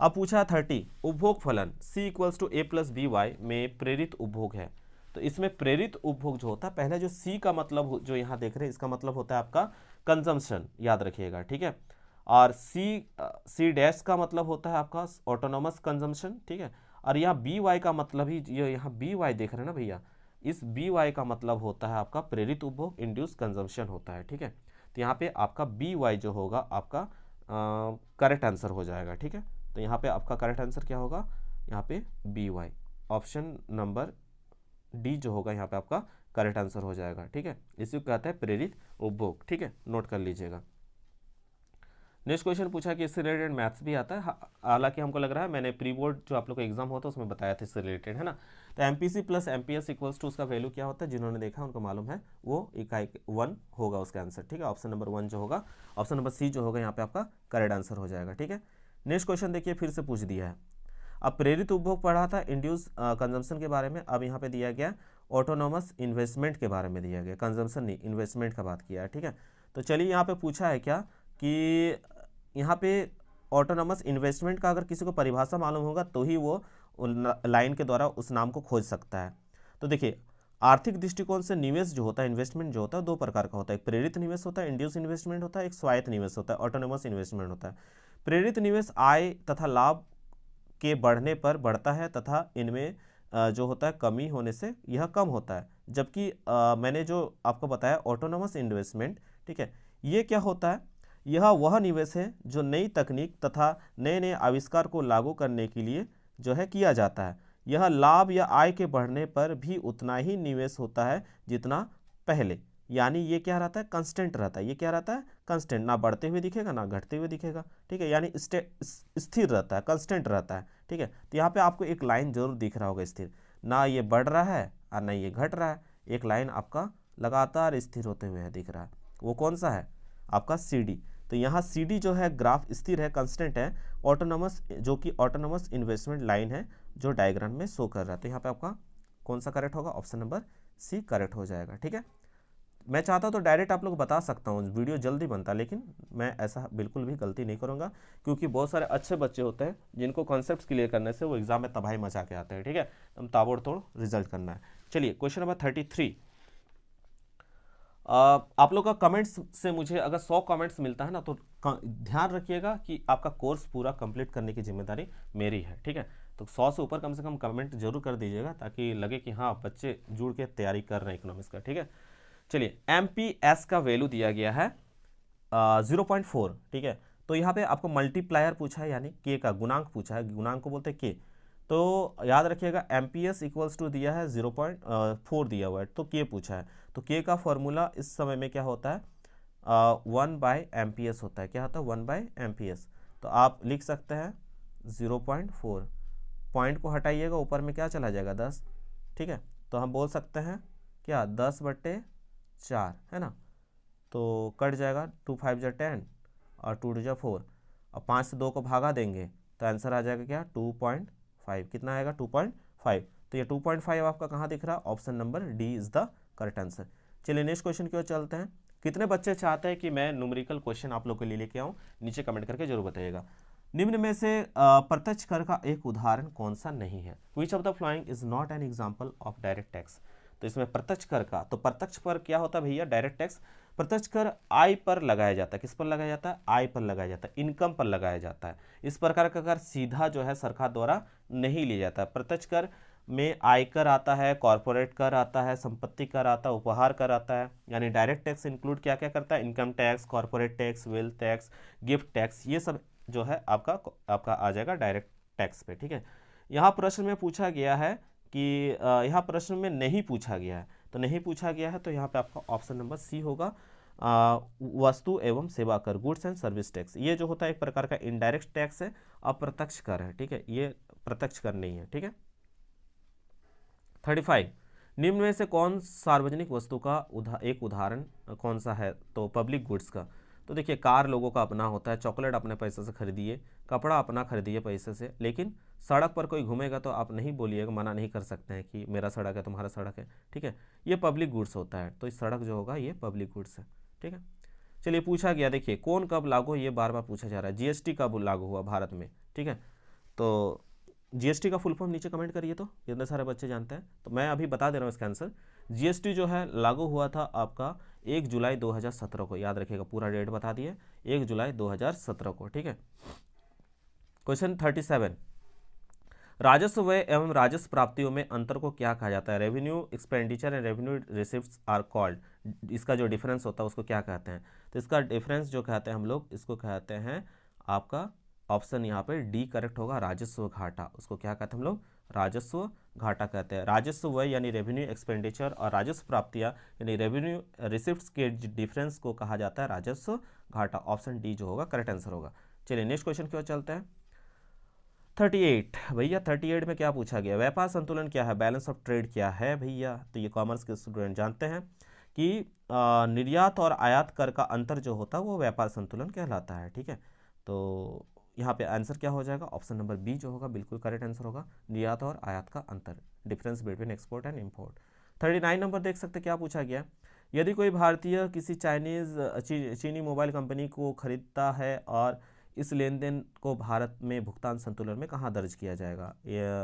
अब पूछा है 30, उपभोग फलन C = A + BY में प्रेरित उपभोग है। तो इसमें प्रेरित उपभोग जो होता है, पहले जो C का मतलब जो यहाँ देख रहे हैं इसका मतलब होता है आपका कंजम्पशन, याद रखिएगा, ठीक है। और C' का मतलब होता है आपका ऑटोनोमस कंजम्पशन, ठीक है। और यहाँ BY का मतलब ही, ये यहाँ BY देख रहे हैं ना भैया, इस BY का मतलब होता है आपका प्रेरित उपभोग, इंड्यूस कंजम्पशन होता है, ठीक है। तो यहाँ पे आपका BY जो होगा आपका करेक्ट आंसर हो जाएगा, ठीक है। तो यहाँ पे आपका करेक्ट आंसर क्या होगा, यहाँ पे BY, ऑप्शन नंबर डी जो होगा यहाँ पे आपका करेक्ट आंसर हो जाएगा। ठीक है, इसी को कहते हैं प्रेरित उपभोग। ठीक है, नोट कर लीजिएगा। नेक्स्ट क्वेश्चन पूछा कि इससे रिलेटेड मैथ्स भी आता है, हालांकि हमको लग रहा है मैंने प्री बोर्ड जो आप लोग का एग्जाम होता है उसमें बताया था इससे रिलेटेड, है ना। तो MPC plus MPS equals to उसका वैल्यू क्या होता है, जिन्होंने देखा उनको मालूम है, वो इकाई 1 होगा उसका आंसर। ठीक है, ऑप्शन नंबर 1 जो होगा, ऑप्शन नंबर सी जो होगा यहाँ पे आपका करेक्ट आंसर हो जाएगा। ठीक है, नेक्स्ट क्वेश्चन देखिए, फिर से पूछ दिया है। अब प्रेरित उपभोग पढ़ा था इंड्यूस कंजम्पशन के बारे में, अब यहाँ पे दिया गया ऑटोनोमस इन्वेस्टमेंट के बारे में दिया गया, कंजम्पशन नहीं इन्वेस्टमेंट का बात किया है। ठीक है, तो चलिए यहाँ पे पूछा है क्या कि यहाँ पे ऑटोनोमस इन्वेस्टमेंट का अगर किसी को परिभाषा मालूम होगा तो ही वो लाइन के द्वारा उस नाम को खोज सकता है। तो देखिए, आर्थिक दृष्टिकोण से निवेश जो होता है, इन्वेस्टमेंट जो होता है, दो प्रकार का होता है, एक प्रेरित निवेश होता है, इंड्यूस इन्वेस्टमेंट होता है, एक स्वायत्त निवेश होता है, ऑटोनोमस इन्वेस्टमेंट होता है। प्रेरित निवेश आय तथा लाभ के बढ़ने पर बढ़ता है तथा इनमें जो होता है कमी होने से यह कम होता है, जबकि मैंने जो आपको बताया ऑटोनोमस इन्वेस्टमेंट, ठीक है, ये क्या होता है, यह वह निवेश है जो नई तकनीक तथा नए नए आविष्कार को लागू करने के लिए जो है किया जाता है। यह लाभ या आय के बढ़ने पर भी उतना ही निवेश होता है जितना पहले, यानी ये क्या रहता है, कांस्टेंट रहता है। ये क्या रहता है, कांस्टेंट, ना बढ़ते हुए दिखेगा ना घटते हुए दिखेगा। ठीक है, यानी स्थिर रहता है, कांस्टेंट रहता है। ठीक है, तो यहाँ पे आपको एक लाइन जरूर दिख रहा होगा स्थिर, ना ये बढ़ रहा है और ना ये घट रहा है, एक लाइन आपका लगातार स्थिर होते हुए है दिख रहा है। वो कौन सा है, आपका CD। तो यहाँ CD जो है ग्राफ स्थिर है, कांस्टेंट है। ऑटोनोमस जो कि ऑटोनोमस इन्वेस्टमेंट लाइन है जो डायग्राम में शो कर रहा है। तो यहाँ पे आपका कौन सा करेक्ट होगा, ऑप्शन नंबर C करेक्ट हो जाएगा। ठीक है, मैं चाहता तो डायरेक्ट आप लोग बता सकता हूँ, वीडियो जल्दी बनता, लेकिन मैं ऐसा बिल्कुल भी गलती नहीं करूँगा, क्योंकि बहुत सारे अच्छे बच्चे होते हैं जिनको कॉन्सेप्ट क्लियर करने से वो एग्जाम में तबाही मचा के आते हैं। ठीक है, हम ताबड़तोड़ रिजल्ट करना है। चलिए क्वेश्चन नंबर 33। आप लोग का कमेंट्स से मुझे अगर 100 कमेंट्स मिलता है ना, तो ध्यान रखिएगा कि आपका कोर्स पूरा कंप्लीट करने की जिम्मेदारी मेरी है। ठीक है, तो 100 से ऊपर कम से कम कमेंट जरूर कर दीजिएगा, ताकि लगे कि हाँ बच्चे जुड़ के तैयारी कर रहे हैं इकोनॉमिक्स का। ठीक है, चलिए MPS का वैल्यू दिया गया है 0.4। ठीक है, तो यहाँ पे आपको मल्टीप्लायर पूछा है, यानी के का गुणांक पूछा है, गुणांक को बोलते हैं के। तो याद रखिएगा MPS इक्वल्स टू दिया है 0.4 दिया हुआ है, तो के पूछा है। तो के का फॉर्मूला इस समय में क्या होता है, 1/MPS होता है। क्या होता है, 1/MPS। तो आप लिख सकते हैं 0.4, पॉइंट को हटाइएगा, ऊपर में क्या चला जाएगा, 10। ठीक है, तो हम बोल सकते हैं क्या, 10/4 है ना, तो कट जाएगा, 2 5 जा 10 और 2 2 जा 4, और 5 से 2 को भागा देंगे तो आंसर आ जाएगा क्या, 2.5। कितना आएगा, 2.5। तो ये 2.5 आपका कहाँ दिख रहा है, option number D is the correct answer. चलिए नेक्स्ट क्वेश्चन की ओर चलते हैं। कितने बच्चे चाहते हैं कि मैं न्यूमेरिकल क्वेश्चन आप लोग के लिए लेके आऊँ, नीचे कमेंट करके जरूर बताइएगा। निम्न में से प्रत्यक्ष कर का एक उदाहरण कौन सा नहीं है, which of the following is not an example of direct tax. तो इसमें प्रत्यक्ष कर का, तो प्रत्यक्ष पर क्या होता है भैया, डायरेक्ट टैक्स। प्रत्यक्ष कर आय पर लगाया जाता है, किस पर लगाया जाता है, आय पर लगाया जाता है, इनकम पर लगाया जाता है। इस प्रकार का कर सीधा जो है सरकार द्वारा नहीं लिया जाता है। प्रत्यक्ष कर में आयकर आता है, कॉर्पोरेट कर आता है, संपत्ति कर आता है, उपहार कर आता है। यानी डायरेक्ट टैक्स इंक्लूड क्या क्या करता है, income tax, corporate tax, wealth tax, gift tax, ये सब जो है आपका आ जाएगा डायरेक्ट टैक्स पे। ठीक है, यहाँ प्रश्न में पूछा गया है कि यहाँ प्रश्न में नहीं पूछा गया है, तो नहीं पूछा गया है, तो यहाँ पे आपका ऑप्शन नंबर C होगा, वस्तु एवं सेवा कर, गुड्स एंड सर्विस टैक्स। ये जो होता है एक प्रकार का इनडायरेक्ट टैक्स है, अप्रत्यक्ष कर है। ठीक है, ये प्रत्यक्ष कर नहीं है। ठीक है, 35। निम्न में से कौन सार्वजनिक वस्तु का एक उदाहरण कौन सा है, तो पब्लिक गुड्स का। तो देखिए, कार लोगों का अपना होता है, चॉकलेट अपने पैसे से खरीदिए, कपड़ा अपना खरीदिए पैसे से, लेकिन सड़क पर कोई घूमेगा तो आप नहीं बोलिएगा, मना नहीं कर सकते हैं कि मेरा सड़क है तुम्हारा सड़क है। ठीक है, ये पब्लिक गुड्स होता है, तो इस सड़क जो होगा ये पब्लिक गुड्स है। ठीक है, चलिए पूछा गया, देखिए कौन कब लागू हो, ये बार बार पूछा जा रहा है। GST कब लागू हुआ भारत में। ठीक है, तो GST का फुल फॉर्म नीचे कमेंट करिए, तो इतने सारे बच्चे जानते हैं, तो मैं अभी बता दे रहा हूँ इसका आंसर। GST जो है लागू हुआ था आपका 1 जुलाई 2017 को, याद रखिएगा, पूरा डेट बता दिए, 1 जुलाई 2017 को। ठीक है, क्वेश्चन 37। राजस्व व्यय एवं राजस्व प्राप्तियों में अंतर को क्या कहा जाता है, revenue expenditure and revenue receipts are called. इसका जो डिफरेंस होता है उसको क्या कहते हैं, तो इसका डिफरेंस जो कहते हैं हम लोग, इसको कहते हैं आपका ऑप्शन यहाँ पे डी करेक्ट होगा, राजस्व घाटा। उसको क्या कहते हैं हम लोग, राजस्व घाटा कहते हैं। राजस्व व्यय यानी रेवेन्यू एक्सपेंडिचर और राजस्व प्राप्तियां यानी रेवेन्यू रिसिप्ट्स के डिफरेंस को कहा जाता है राजस्व घाटा। ऑप्शन डी जो होगा करेक्ट आंसर होगा। चलिए नेक्स्ट क्वेश्चन की ओर चलते हैं। 38 भैया 38 में क्या पूछा गया, व्यापार संतुलन क्या है, बैलेंस ऑफ ट्रेड क्या है भैया। तो ये कॉमर्स के स्टूडेंट जानते हैं कि निर्यात और आयात कर का अंतर जो होता है वो व्यापार संतुलन कहलाता है। ठीक है, तो यहाँ पे आंसर क्या हो जाएगा, ऑप्शन नंबर बी जो होगा बिल्कुल करेक्ट आंसर होगा, निर्यात और आयात का अंतर, difference between export and import. 39 number देख सकते क्या पूछा गया, यदि कोई भारतीय किसी चीनी मोबाइल कंपनी को खरीदता है और इस लेन देन को भारत में भुगतान संतुलन में कहाँ दर्ज किया जाएगा।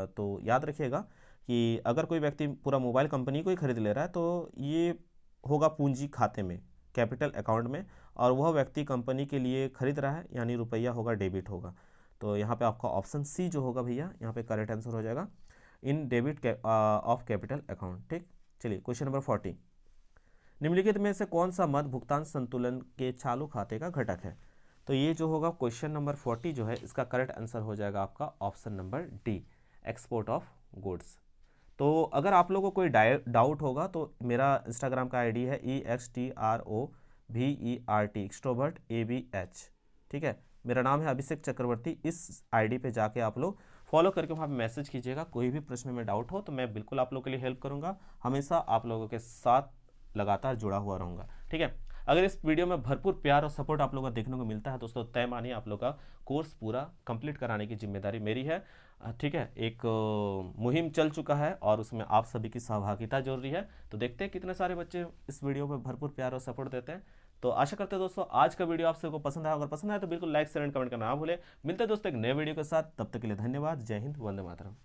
तो याद रखिएगा कि अगर कोई व्यक्ति पूरा मोबाइल कंपनी को ही खरीद ले रहा है तो ये होगा पूंजी खाते में, कैपिटल अकाउंट में, और वह व्यक्ति कंपनी के लिए खरीद रहा है यानी रुपया होगा, डेबिट होगा। तो यहाँ पे आपका ऑप्शन सी जो होगा भैया यहाँ पे करेक्ट आंसर हो जाएगा, in debit of capital account. ठीक, चलिए क्वेश्चन नंबर 40, निम्नलिखित में से कौन सा मद भुगतान संतुलन के चालू खाते का घटक है। तो ये जो होगा क्वेश्चन नंबर 40 जो है इसका करेक्ट आंसर हो जाएगा आपका option number D, export of goods. तो अगर आप लोगों को कोई डाउट होगा तो मेरा इंस्टाग्राम का आईडी है EXTROVERT एक्सट्रोवर्ट ABH। ठीक है, मेरा नाम है अभिषेक चक्रवर्ती। इस आईडी पे जाके आप लोग फॉलो करके वहाँ पे मैसेज कीजिएगा, कोई भी प्रश्न में डाउट हो तो मैं बिल्कुल आप लोगों के लिए हेल्प करूँगा, हमेशा आप लोगों के साथ लगातार जुड़ा हुआ रहूँगा। ठीक है, अगर इस वीडियो में भरपूर प्यार और सपोर्ट आप लोगों को देखने को मिलता है दोस्तों, तय मानिए आप लोग का कोर्स पूरा कंप्लीट कराने की जिम्मेदारी मेरी है। ठीक है, एक मुहिम चल चुका है और उसमें आप सभी की सहभागिता जरूरी है। तो देखते हैं कितने सारे बच्चे इस वीडियो में भरपूर प्यार और सपोर्ट देते हैं। तो आशा करते हैं दोस्तों आज का वीडियो आप सबको पसंद आया, अगर पसंद आया तो बिल्कुल लाइक शेयर एंड कमेंट करना ना भूले। मिलते हैं दोस्तों एक नए वीडियो के साथ, तब तक के लिए धन्यवाद। जय हिंद, वंदे मातरम।